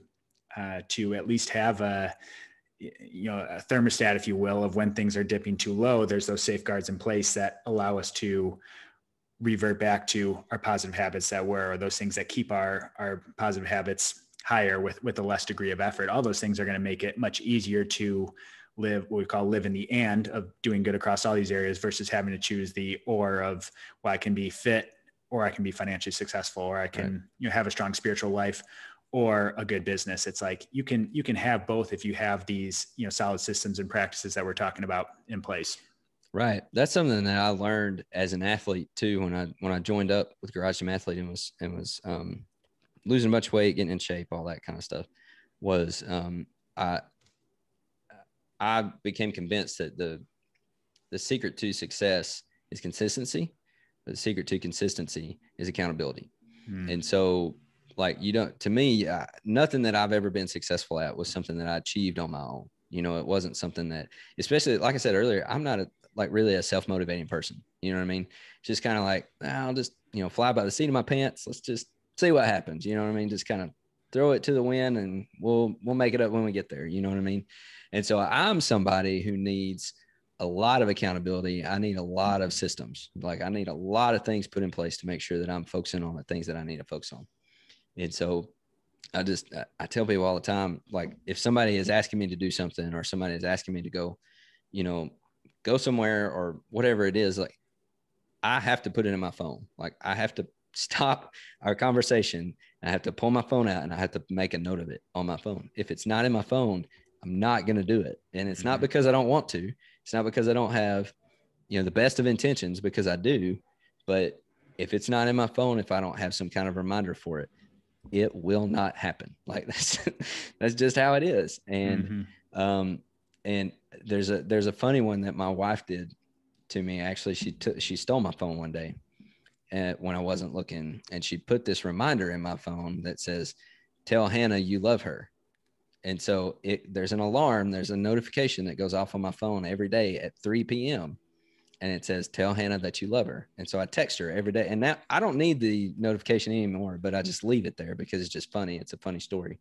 at least have a thermostat, if you will, of when things are dipping too low, there's those safeguards in place that allow us to revert back to our positive habits or those things that keep our positive habits higher with a less degree of effort. All those things are going to make it much easier to live what we call live in the and of doing good across all these areas versus having to choose the or of, well, I can be fit, or I can be financially successful, or I can have a strong spiritual life, or a good business. It's like you can have both if you have these solid systems and practices that we're talking about in place. Right. That's something that I learned as an athlete too, when I joined up with Garage Gym Athlete and was losing a bunch of weight, getting in shape, all that kind of stuff, was I became convinced that the secret to success is consistency, but the secret to consistency is accountability. And so, like, to me, nothing that I've ever been successful at was something that I achieved on my own. It wasn't something that, especially like I said earlier, I'm not really a self-motivating person. You know what I mean? It's just kind of like, I'll just, fly by the seat of my pants. Let's just see what happens. You know what I mean? Just kind of throw it to the wind and we'll make it up when we get there. You know what I mean? And so I'm somebody who needs a lot of accountability. I need a lot of systems. Like I need a lot of things put in place to make sure that I'm focusing on the things that I need to focus on. And so I tell people all the time, like if somebody is asking me to do something or somebody is asking me to go, you know, go somewhere or whatever it is, like I have to put it in my phone. Like I have to stop our conversation. I have to pull my phone out and I have to make a note of it on my phone. If it's not in my phone, I'm not going to do it. And it's not because I don't want to. It's not because I don't have, you know, the best of intentions, because I do. But if it's not in my phone, if I don't have some kind of reminder for it, it will not happen. Like that's just how it is. And and there's a funny one that my wife did to me. Actually, she stole my phone one day when I wasn't looking, and she put this reminder in my phone that says, "Tell Hannah you love her." And so there's an alarm, there's a notification that goes off on my phone every day at 3 p.m. and it says, "Tell Hannah that you love her." And so I text her every day. And now I don't need the notification anymore, but I just leave it there because it's just funny. It's a funny story.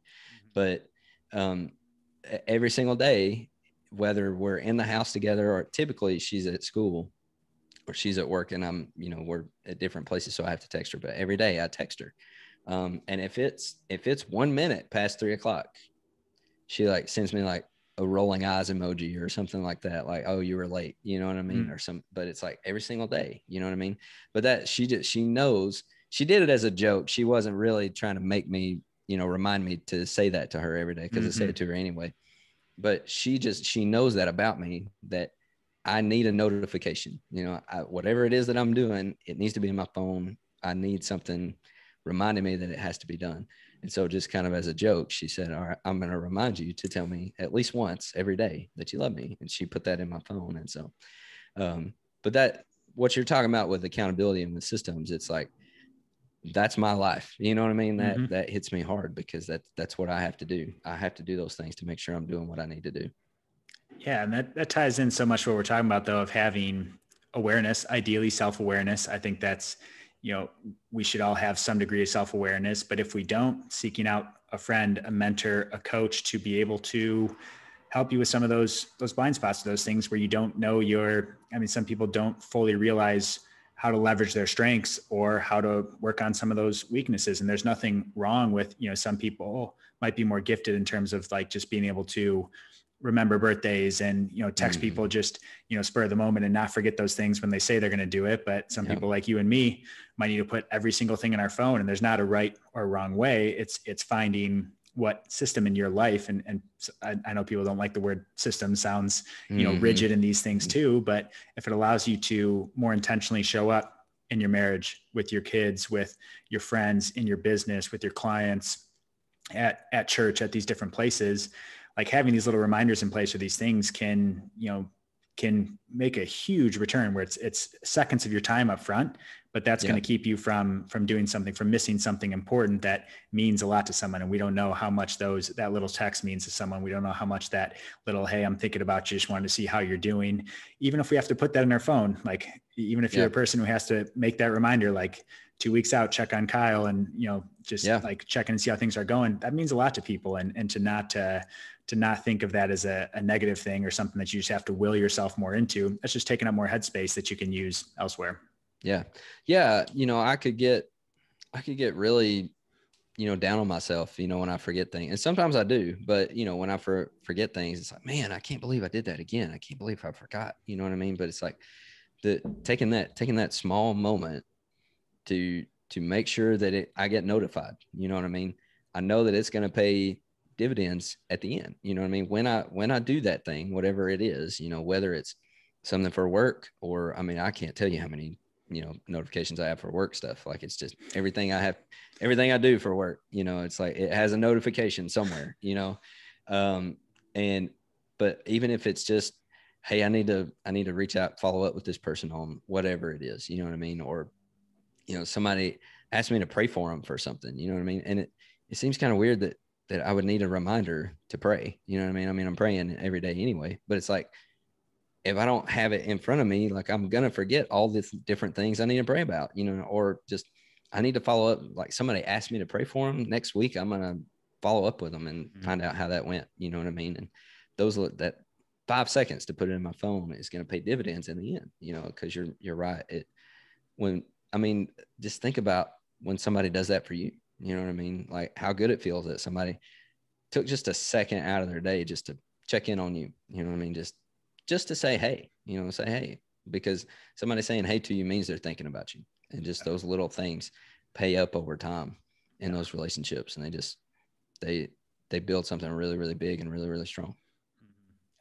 But every single day, whether we're in the house together or typically she's at school or she's at work and I'm, you know, we're at different places, so I have to text her, but every day I text her. And if it's 1 minute past 3 o'clock, she like sends me like a rolling eyes emoji or something like that. Like, "Oh, you were late." You know what I mean? Or but it's like every single day, you know what I mean? But that she knows, she did it as a joke. She wasn't really trying to make me, you know, remind me to say that to her every day, because I say it to her anyway. But she knows that about me, that I need a notification. You know, whatever it is that I'm doing, it needs to be in my phone. I need something reminding me that it has to be done. And so just kind of as a joke, she said, "All right, I'm going to remind you to tell me at least once every day that you love me." And she put that in my phone. And so, but that, what you're talking about with accountability and the systems, it's like, that's my life. You know what I mean? That hits me hard, because that's what I have to do. I have to do those things to make sure I'm doing what I need to do. Yeah. And that ties in so much what we're talking about, though, of having awareness, ideally self-awareness. I think that's, you know, we should all have some degree of self-awareness, but if we don't, seeking out a friend, a mentor, a coach to be able to help you with some of those blind spots, those things where you don't know some people don't fully realize how to leverage their strengths or how to work on some of those weaknesses. And there's nothing wrong with, you know, some people might be more gifted in terms of like just being able to remember birthdays and, you know, text people just, you know, spur of the moment and not forget those things when they say they're going to do it. But some people like you and me might need to put every single thing in our phone, and there's not a right or wrong way. It's finding what system in your life. And I know people don't like the word system, sounds, you know, rigid in these things too, but if it allows you to more intentionally show up in your marriage, with your kids, with your friends, in your business, with your clients, at church, at these different places, like having these little reminders in place for these things can make a huge return, where it's seconds of your time up front, but that's going to keep you from doing something, from missing something important that means a lot to someone. And we don't know how much that little text means to someone. We don't know how much that little, "Hey, I'm thinking about you, just wanted to see how you're doing." Even if we have to put that in our phone, like even if you're a person who has to make that reminder, like 2 weeks out, check on Kyle and, you know, just like check in and see how things are going. That means a lot to people. And to not think of that as a negative thing or something that you just have to will yourself more into. That's just taking up more headspace that you can use elsewhere. Yeah. Yeah. You know, I could get really, you know, down on myself, you know, when I forget things. And sometimes I do, but you know, when I forget things, it's like, man, I can't believe I did that again. I can't believe I forgot, you know what I mean? But it's like taking that small moment to make sure that I get notified, you know what I mean? I know that it's going to pay dividends at the end. You know what I mean? When I do that thing, whatever it is, you know, whether it's something for work or, I mean, I can't tell you how many, you know, notifications I have for work stuff. Like it's just everything I do for work, you know, it's like, it has a notification somewhere, you know? But even if it's just, "Hey, I need to reach out, follow up with this person on whatever it is," you know what I mean? Or, you know, somebody asked me to pray for them for something, you know what I mean? And it seems kind of weird that I would need a reminder to pray. You know what I mean? I mean, I'm praying every day anyway, but it's like, if I don't have it in front of me, like I'm going to forget all these different things I need to pray about, you know, or just, I need to follow up. Like somebody asked me to pray for them next week. I'm going to follow up with them and find out how that went. You know what I mean? And that 5 seconds to put it in my phone is going to pay dividends in the end, because you're right. I mean, just think about when somebody does that for you, you know what I mean? Like how good it feels that somebody took just a second out of their day just to check in on you. You know what I mean? Just to say, hey, say, hey, because somebody saying, hey, to you means they're thinking about you. And just those little things pay up over time in those relationships. And they build something really, really big and really, really strong.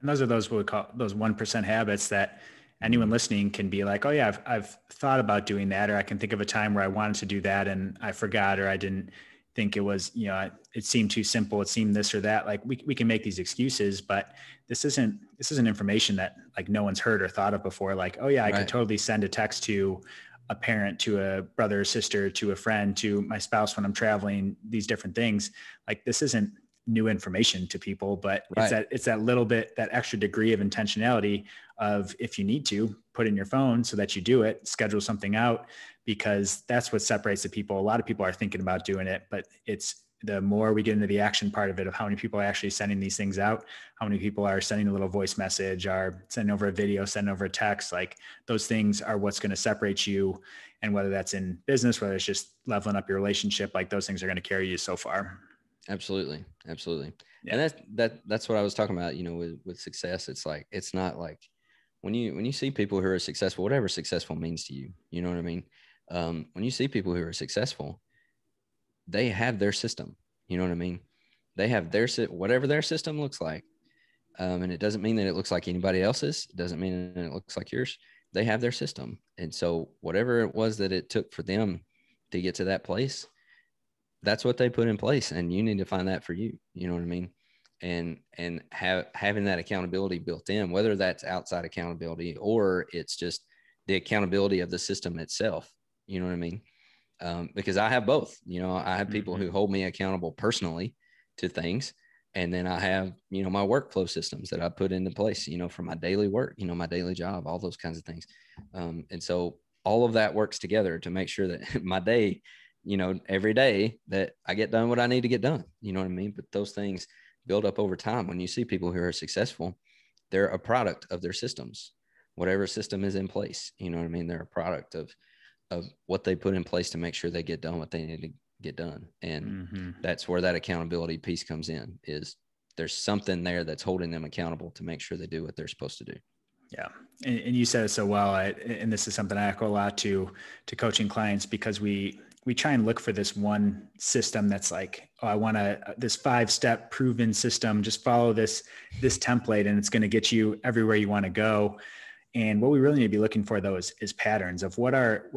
And those are those what we call those 1% habits that anyone listening can be like, oh yeah, I've thought about doing that, or I can think of a time where I wanted to do that and I forgot, or I didn't think it was, it seemed too simple. It seemed this or that. Like we can make these excuses, but this isn't information that like no one's heard or thought of before. Like, oh yeah, I could totally send a text to a parent, to a brother or sister, to a friend, to my spouse when I'm traveling, these different things. Like this isn't new information to people, but it's that little bit, that extra degree of intentionality of, if you need to put in your phone so that you do it, schedule something out, because that's what separates the people. A lot of people are thinking about doing it, but it's the more we get into the action part of it, of how many people are actually sending these things out, how many people are sending a little voice message, are sending over a video, sending over a text, like those things are what's going to separate you. And whether that's in business, whether it's just leveling up your relationship, like those things are going to carry you so far. Absolutely. Yeah. And that's what I was talking about, with success. It's like, it's not like when you see people who are successful, whatever successful means to you, you know what I mean? When you see people who are successful, they have their system, you know what I mean? They have whatever their system looks like. And it doesn't mean that it looks like anybody else's. It doesn't mean that it looks like yours. They have their system. And so whatever it was that it took for them to get to that place, that's what they put in place, and you need to find that for you. You know what I mean? And having that accountability built in, whether that's outside accountability or it's just the accountability of the system itself. You know what I mean? Because I have both. I have people who hold me accountable personally to things, and then I have my workflow systems that I put into place. For my daily work, my daily job, all those kinds of things. And so all of that works together to make sure that my day, every day, that I get done what I need to get done. You know what I mean? But those things build up over time. When you see people who are successful, they're a product of their systems, whatever system is in place. You know what I mean? They're a product of what they put in place to make sure they get done what they need to get done. And that's where that accountability piece comes in, is there's something there that's holding them accountable to make sure they do what they're supposed to do. Yeah. And you said it so well. And this is something I echo a lot to coaching clients, because we try and look for this one system that's like, oh, I want this 5-step proven system, just follow this template and it's going to get you everywhere you want to go. And what we really need to be looking for, though, is patterns of what are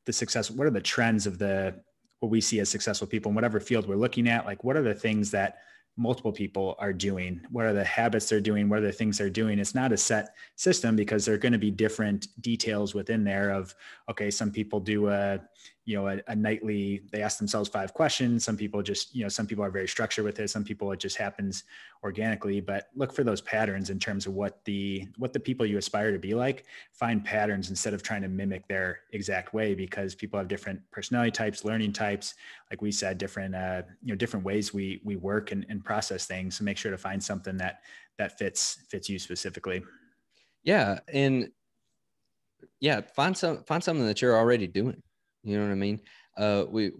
the trends of what we see as successful people in whatever field we're looking at. Like, what are the things that multiple people are doing? What are the habits they're doing? What are the things they're doing? It's not a set system, because there are going to be different details within there of, okay, some people do a nightly, they ask themselves 5 questions. Some people just, some people are very structured with it. Some people, it just happens organically. But look for those patterns in terms of what the people you aspire to be like. Find patterns instead of trying to mimic their exact way, because people have different personality types, learning types, like we said, different different ways we work and process things. So make sure to find something that fits you specifically. Yeah. And yeah, find something that you're already doing. You know what I mean?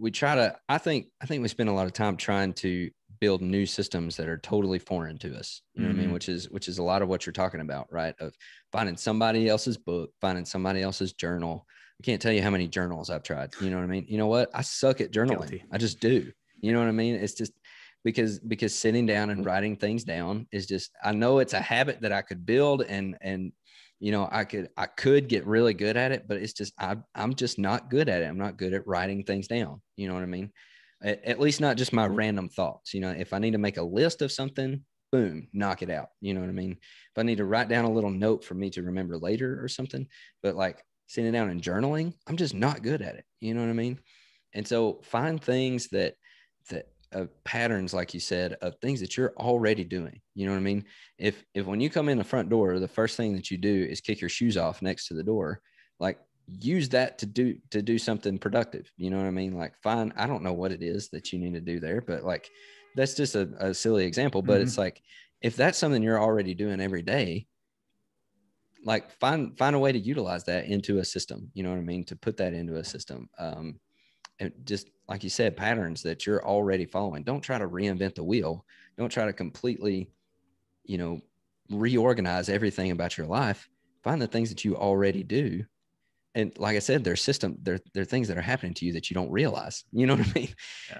We try to, I think we spend a lot of time trying to build new systems that are totally foreign to us. You know what I mean? Which is a lot of what you're talking about, right? Of finding somebody else's book, finding somebody else's journal. I can't tell you how many journals I've tried. You know what I mean? You know what? I suck at journaling. Guilty. I just do. You know what I mean? It's just because sitting down and writing things down is just, I know it's a habit that I could build and I could get really good at it, but it's just, I'm just not good at it. I'm not good at writing things down. You know what I mean? At least not just my random thoughts. If I need to make a list of something, boom, knock it out. You know what I mean? If I need to write down a little note for me to remember later or something, but like sitting down and journaling, I'm just not good at it. You know what I mean? And so find things that patterns, like you said, of things that you're already doing. You know what I mean? If when you come in the front door, the first thing that you do is kick your shoes off next to the door, like use that to do something productive. You know what I mean? Like I don't know what it is that you need to do there, but like that's just a silly example, but it's like, if that's something you're already doing every day, like find a way to utilize that into a system, you know what I mean? To put that into a system. And just like you said, patterns that you're already following. Don't try to reinvent the wheel. Don't try to completely, you know, reorganize everything about your life. Find the things that you already do. And like I said, there's things that are happening to you that you don't realize. You know what I mean?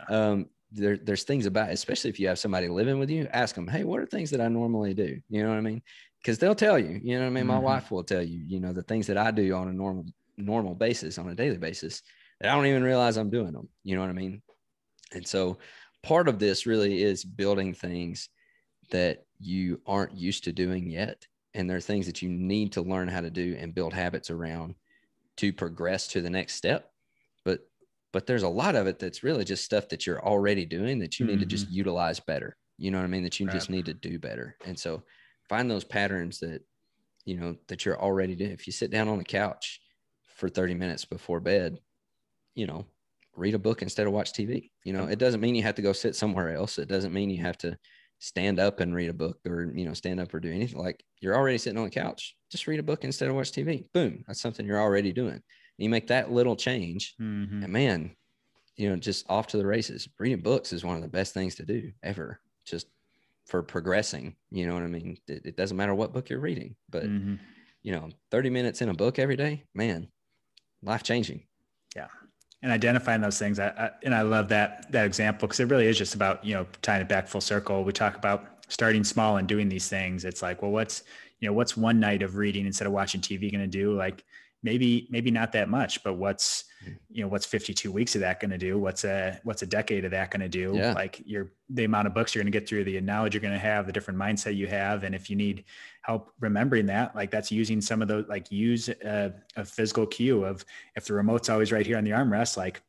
Yeah. There's things about, especially if you have somebody living with you, ask them, hey, what are things that I normally do? You know what I mean? Because they'll tell you, you know what I mean? My wife will tell you, you know, the things that I do on a normal basis, on a daily basis, that I don't even realize I'm doing them. You know what I mean? And so part of this really is building things that you aren't used to doing yet. And there are things that you need to learn how to do and build habits around to progress to the next step. But there's a lot of it that's really just stuff that you're already doing that you need to just utilize better. You know what I mean? That you just need to do better. And so find those patterns that, you know, that you're already doing. If you sit down on the couch for 30 minutes before bed, you know, read a book instead of watch TV. You know, it doesn't mean you have to go sit somewhere else. It doesn't mean you have to stand up and read a book, or, you know, stand up or do anything. Like, you're already sitting on the couch, just read a book instead of watch TV. Boom. That's something you're already doing. You make that little change, and man, you know, just off to the races. Reading books is one of the best things to do ever, just for progressing. You know what I mean? It doesn't matter what book you're reading, but you know, 30 minutes in a book every day, man, life changing. Yeah. And identifying those things. And I love that example, because it really is just about, you know, tying it back full circle. We talk about starting small and doing these things. It's like, well, what's one night of reading instead of watching TV going to do? Like, maybe not that much, but what's 52 weeks of that going to do? What's a decade of that going to do? Yeah. Like, the amount of books you're going to get through, the knowledge you're going to have, the different mindset you have. And if you need help remembering that, like, that's using some of those, like, use a physical cue of, if the remote's always right here on the armrest, like,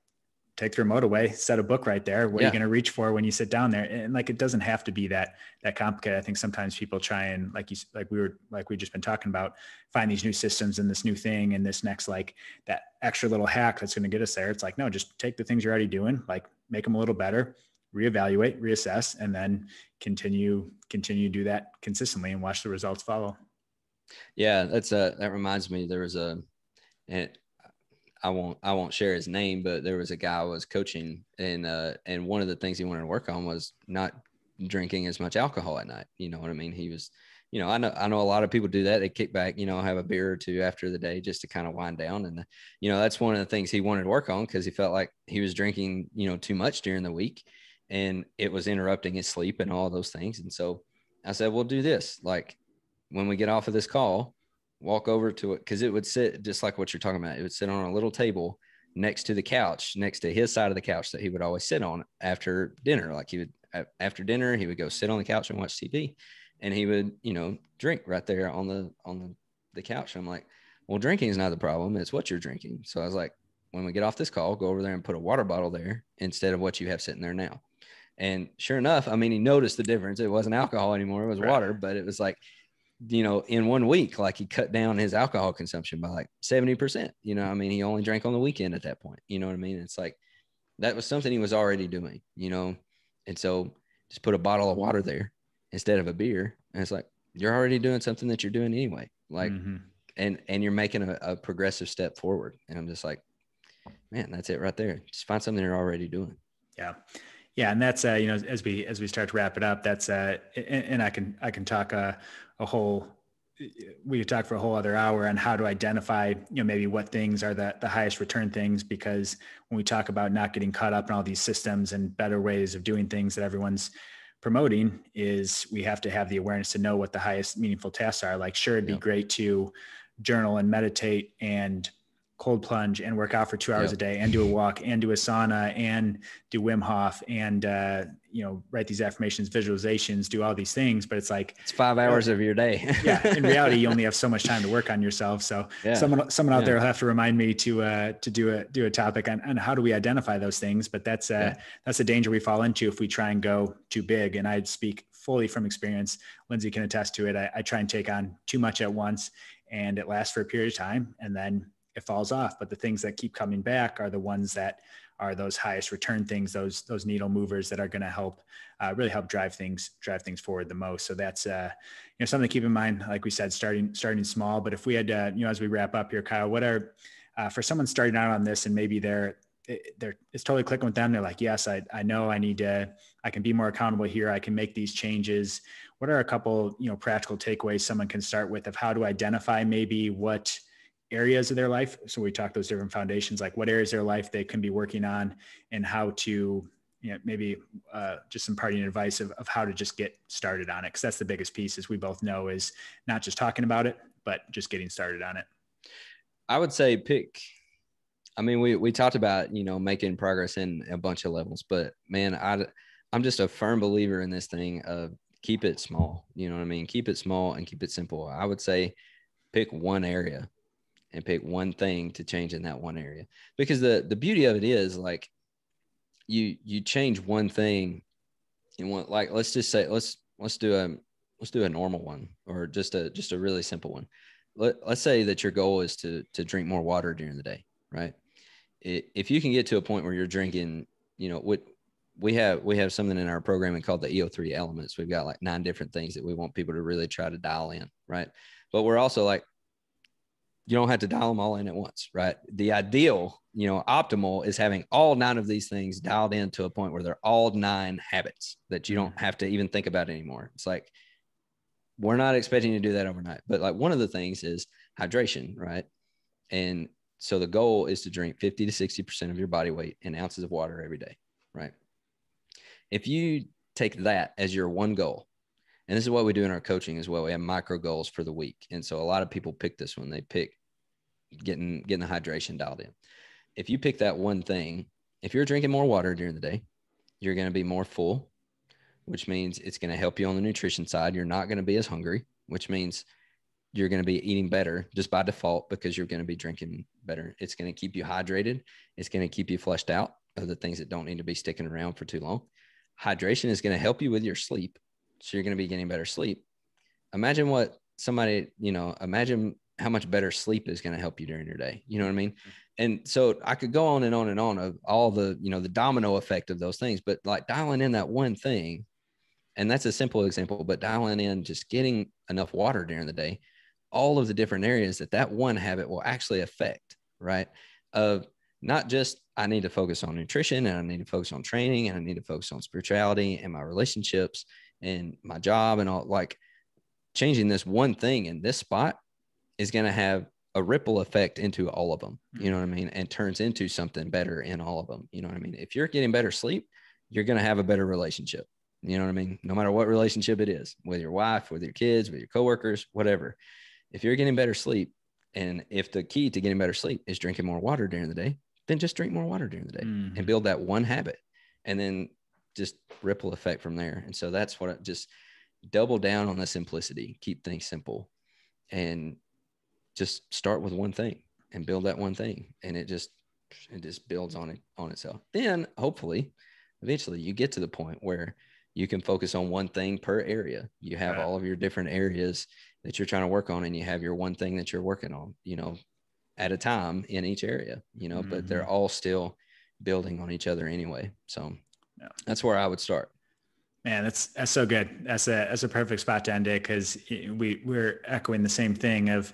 take the remote away, set a book right there. What are you going to reach for when you sit down there? And like, it doesn't have to be that complicated. I think sometimes people try and, we just been talking about, find these new systems and this new thing and this next, like, that extra little hack that's going to get us there. It's like, no, just take the things you're already doing, like, make them a little better, reevaluate, reassess, and then continue to do that consistently and watch the results follow. Yeah. That reminds me, there was and I won't share his name, but there was a guy I was coaching, and one of the things he wanted to work on was not drinking as much alcohol at night. You know what I mean? He was, you know, I know a lot of people do that. They kick back, you know, have a beer or two after the day just to kind of wind down. And, you know, that's one of the things he wanted to work on, because he felt like he was drinking, you know, too much during the week, and it was interrupting his sleep and all those things. And so I said, we'll do this. Like, when we get off of this call, walk over to it, because it would sit just like what you're talking about. It would sit on a little table next to the couch, next to his side of the couch that he would always sit on after dinner. Like, after dinner, he would go sit on the couch and watch TV, and he would, you know, drink right there on the couch. And I'm like, well, drinking is not the problem. It's what you're drinking. So I was like, when we get off this call, go over there and put a water bottle there instead of what you have sitting there now. And sure enough, I mean, he noticed the difference. It wasn't alcohol anymore. It was water, but it was like, you know, in 1 week, like, he cut down his alcohol consumption by like 70%. You know, I mean, he only drank on the weekend at that point. You know what I mean? It's like, that was something he was already doing, you know? And so just put a bottle of water there instead of a beer. And it's like, you're already doing something that you're doing anyway. Like, and you're making a progressive step forward. And I'm just like, man, that's it right there. Just find something you're already doing. Yeah. Yeah. And that's, you know, as we start to wrap it up, that's, and I can talk we could talk for a whole other hour on how to identify, you know, maybe what things are the highest return things, because when we talk about not getting caught up in all these systems and better ways of doing things that everyone's promoting, is we have to have the awareness to know what the highest meaningful tasks are. Like, sure, it'd be great to journal and meditate and cold plunge and work out for 2 hours a day and do a walk and do a sauna and do Wim Hof and, you know, write these affirmations, visualizations, do all these things. But it's like, it's 5 hours of your day. Yeah. In reality, you only have so much time to work on yourself. So someone out there will have to remind me to do a topic on how do we identify those things. But that's a danger we fall into if we try and go too big. And I'd speak fully from experience. Lindsay can attest to it. I try and take on too much at once, and it lasts for a period of time. And then it falls off. But the things that keep coming back are the ones that are those highest return things, those needle movers that are going to help really help drive things forward the most. So that's something to keep in mind. Like we said, starting small. But if we had as we wrap up here, Kyle, what are for someone starting out on this and maybe it's totally clicking with them. They're like, yes, I know I can be more accountable here. I can make these changes. What are a couple, practical takeaways someone can start with of how to identify maybe what areas of their life? So we talked those different foundations, like what areas of their life they can be working on and how to, maybe just some parting advice of how to just get started on it. Cause that's the biggest piece, as we both know, is not just talking about it, but just getting started on it. I would say we talked about, making progress in a bunch of levels, but man, I'm just a firm believer in this thing of keep it small. You know what I mean? Keep it small and keep it simple. I would say pick one area and pick one thing to change in that one area, because the beauty of it is like you change one thing in one, like, let's just say, let's do a normal one, or just a really simple one. Let's say that your goal is to drink more water during the day, right? If you can get to a point where you're drinking, what we have something in our programming called the EO3 elements. We've got like 9 different things that we want people to really try to dial in, right? But we're also like, you don't have to dial them all in at once, right? The ideal, optimal is having all 9 of these things dialed in to a point where they're all 9 habits that you don't have to even think about anymore. It's like, we're not expecting you to do that overnight, but like one of the things is hydration, right? And so the goal is to drink 50 to 60% of your body weight in ounces of water every day, right? If you take that as your one goal, and this is what we do in our coaching as well, we have micro goals for the week. And so a lot of people pick this one. They pick getting the hydration dialed in. If you pick that one thing, if you're drinking more water during the day, you're going to be more full, which means it's going to help you on the nutrition side. You're not going to be as hungry, which means you're going to be eating better just by default because you're going to be drinking better. It's going to keep you hydrated. It's going to keep you flushed out of the things that don't need to be sticking around for too long. Hydration is going to help you with your sleep. So you're going to be getting better sleep. Imagine imagine how much better sleep is going to help you during your day. You know what I mean? And so I could go on and on and on of all the, the domino effect of those things, but like dialing in that one thing, and that's a simple example, but dialing in just getting enough water during the day, all of the different areas that one habit will actually affect, right? Of not just, I need to focus on nutrition, and I need to focus on training, and I need to focus on spirituality and my relationships and my job and all. Like, changing this one thing in this spot is going to have a ripple effect into all of them. You know what I mean? And turns into something better in all of them. You know what I mean? If you're getting better sleep, you're going to have a better relationship. You know what I mean? No matter what relationship it is, with your wife, with your kids, with your coworkers, whatever. If you're getting better sleep, and if the key to getting better sleep is drinking more water during the day, then just drink more water during the day and build that one habit, and then just ripple effect from there. And so that's what just double down on the simplicity, keep things simple, and just start with one thing and build that one thing. And it just builds on itself. Then hopefully, eventually you get to the point where you can focus on one thing per area. You have all of your different areas that you're trying to work on, and you have your one thing that you're working on, at a time in each area, but they're all still building on each other anyway. So that's where I would start. Man, that's so good. That's a perfect spot to end it, because we're echoing the same thing of,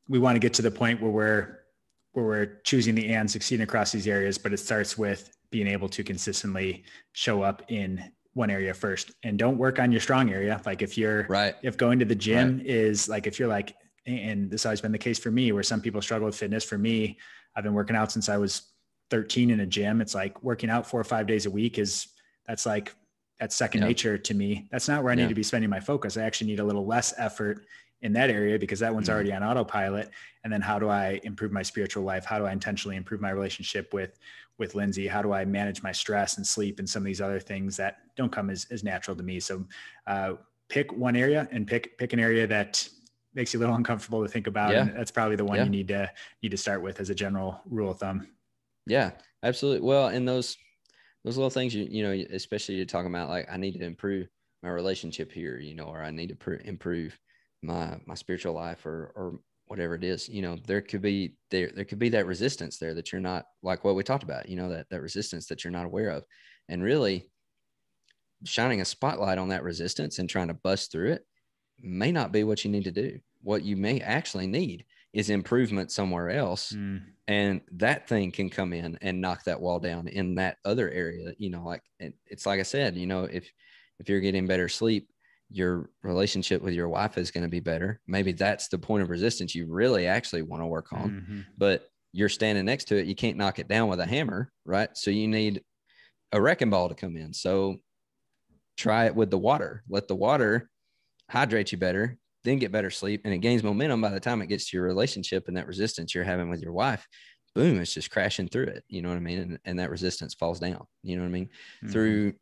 we want to get to the point where we're choosing the and succeeding across these areas, but it starts with being able to consistently show up in one area first, and don't work on your strong area. Like if going to the gym is like, if you're like, and this has always been the case for me, where some people struggle with fitness. For me, I've been working out since I was 13 in a gym. It's like working out 4 or 5 days a week that's second nature to me. That's not where I need to be spending my focus. I actually need a little less effort in that area, because that one's already on autopilot. And then how do I improve my spiritual life? How do I intentionally improve my relationship with Lindsay? How do I manage my stress and sleep and some of these other things that don't come as natural to me? So pick one area, and pick an area that makes you a little uncomfortable to think about. And that's probably the one you need to start with as a general rule of thumb. Yeah, absolutely. Well, and those little things, especially you're talking about, like, I need to improve my relationship here, or I need to improve my spiritual life, or whatever it is, there could be that resistance there that you're not, like what we talked about, that resistance that you're not aware of. And really shining a spotlight on that resistance and trying to bust through it may not be what you need to do. What you may actually need is improvement somewhere else. And that thing can come in and knock that wall down in that other area. Like, it's like I said, if you're getting better sleep, your relationship with your wife is going to be better. Maybe that's the point of resistance you really actually want to work on, but you're standing next to it. You can't knock it down with a hammer, right? So you need a wrecking ball to come in. So try it with the water. Let the water hydrate you better, then get better sleep, and it gains momentum. By the time it gets to your relationship and that resistance you're having with your wife, boom, it's just crashing through it. You know what I mean? And that resistance falls down, you know what I mean? Through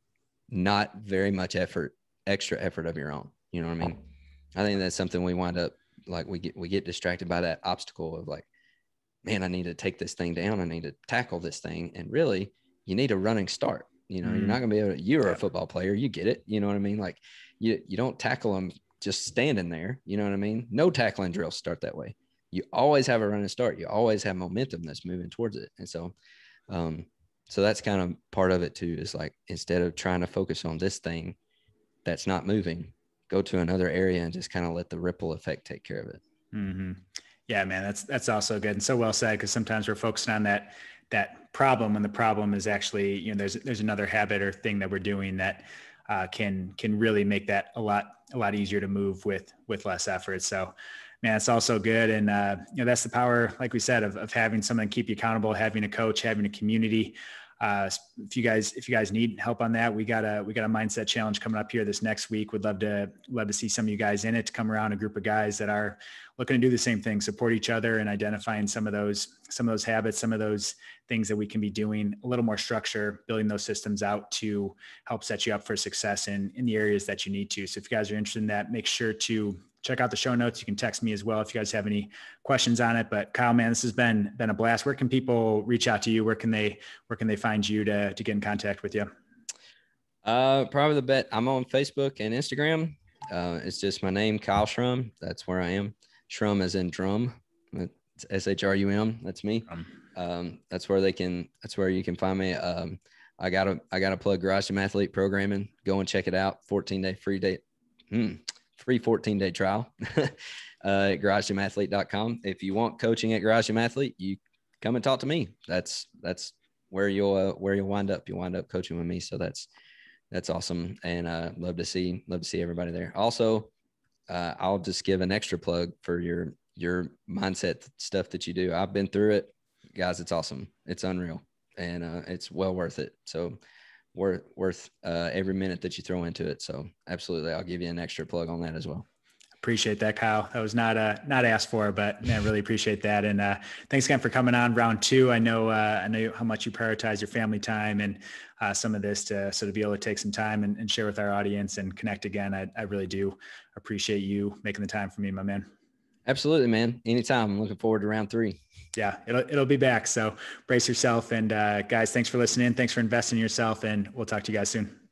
not very much extra effort of your own. You know what I mean? I think that's something we wind up, like, we get distracted by that obstacle of like, man, I need to take this thing down. I need to tackle this thing. And really, you need a running start. You're not going to be able to, you're a football player. You get it. You know what I mean? Like, you don't tackle them just standing there. You know what I mean? No tackling drills start that way. You always have a running start. You always have momentum that's moving towards it. And so, so that's kind of part of it too, is like, instead of trying to focus on this thing that's not moving, go to another area and just kind of let the ripple effect take care of it. Yeah, man, that's also good and so well said. Because sometimes we're focusing on that problem when the problem is actually, there's another habit or thing that we're doing that can really make that a lot easier to move with less effort. So, man, it's also good. And, that's the power, like we said, of having someone keep you accountable, having a coach, having a community. If you guys need help on that, we got a mindset challenge coming up here this next week. Would love to see some of you guys in it, to come around, a group of guys that are looking to do the same thing, support each other, and identifying some of those habits, some of those things that we can be doing, a little more structure, building those systems out to help set you up for success in the areas that you need to. So if you guys are interested in that, make sure to check out the show notes. You can text me as well if you guys have any questions on it. But Kyle, man, this has been a blast. Where can people reach out to you? Where can they find you to get in contact with you? Probably I'm on Facebook and Instagram. It's just my name, Kyle Shrum. That's where I am. Shrum as in drum. It's SHRUM. That's me. That's where you can find me. I gotta plug Garage Gym Athlete programming. Go and check it out. 14-day free 14-day trial at garagegymathlete.com. If you want coaching at Garage Gym Athlete, you come and talk to me. That's where you'll wind up. You wind up coaching with me. So that's awesome. And love to see everybody there. Also, I'll just give an extra plug for your mindset stuff that you do. I've been through it, guys. It's awesome. It's unreal, and it's well worth it. So worth every minute that you throw into it. So absolutely, I'll give you an extra plug on that as well. Appreciate that, Kyle. That was not asked for, but man, really appreciate that. And thanks again for coming on round 2. I know how much you prioritize your family time and some of this to sort of be able to take some time and share with our audience and connect again. I really do appreciate you making the time for me, my man. Absolutely, man. Anytime. I'm looking forward to round 3. Yeah, it'll be back. So brace yourself. And guys, thanks for listening. Thanks for investing in yourself. And we'll talk to you guys soon.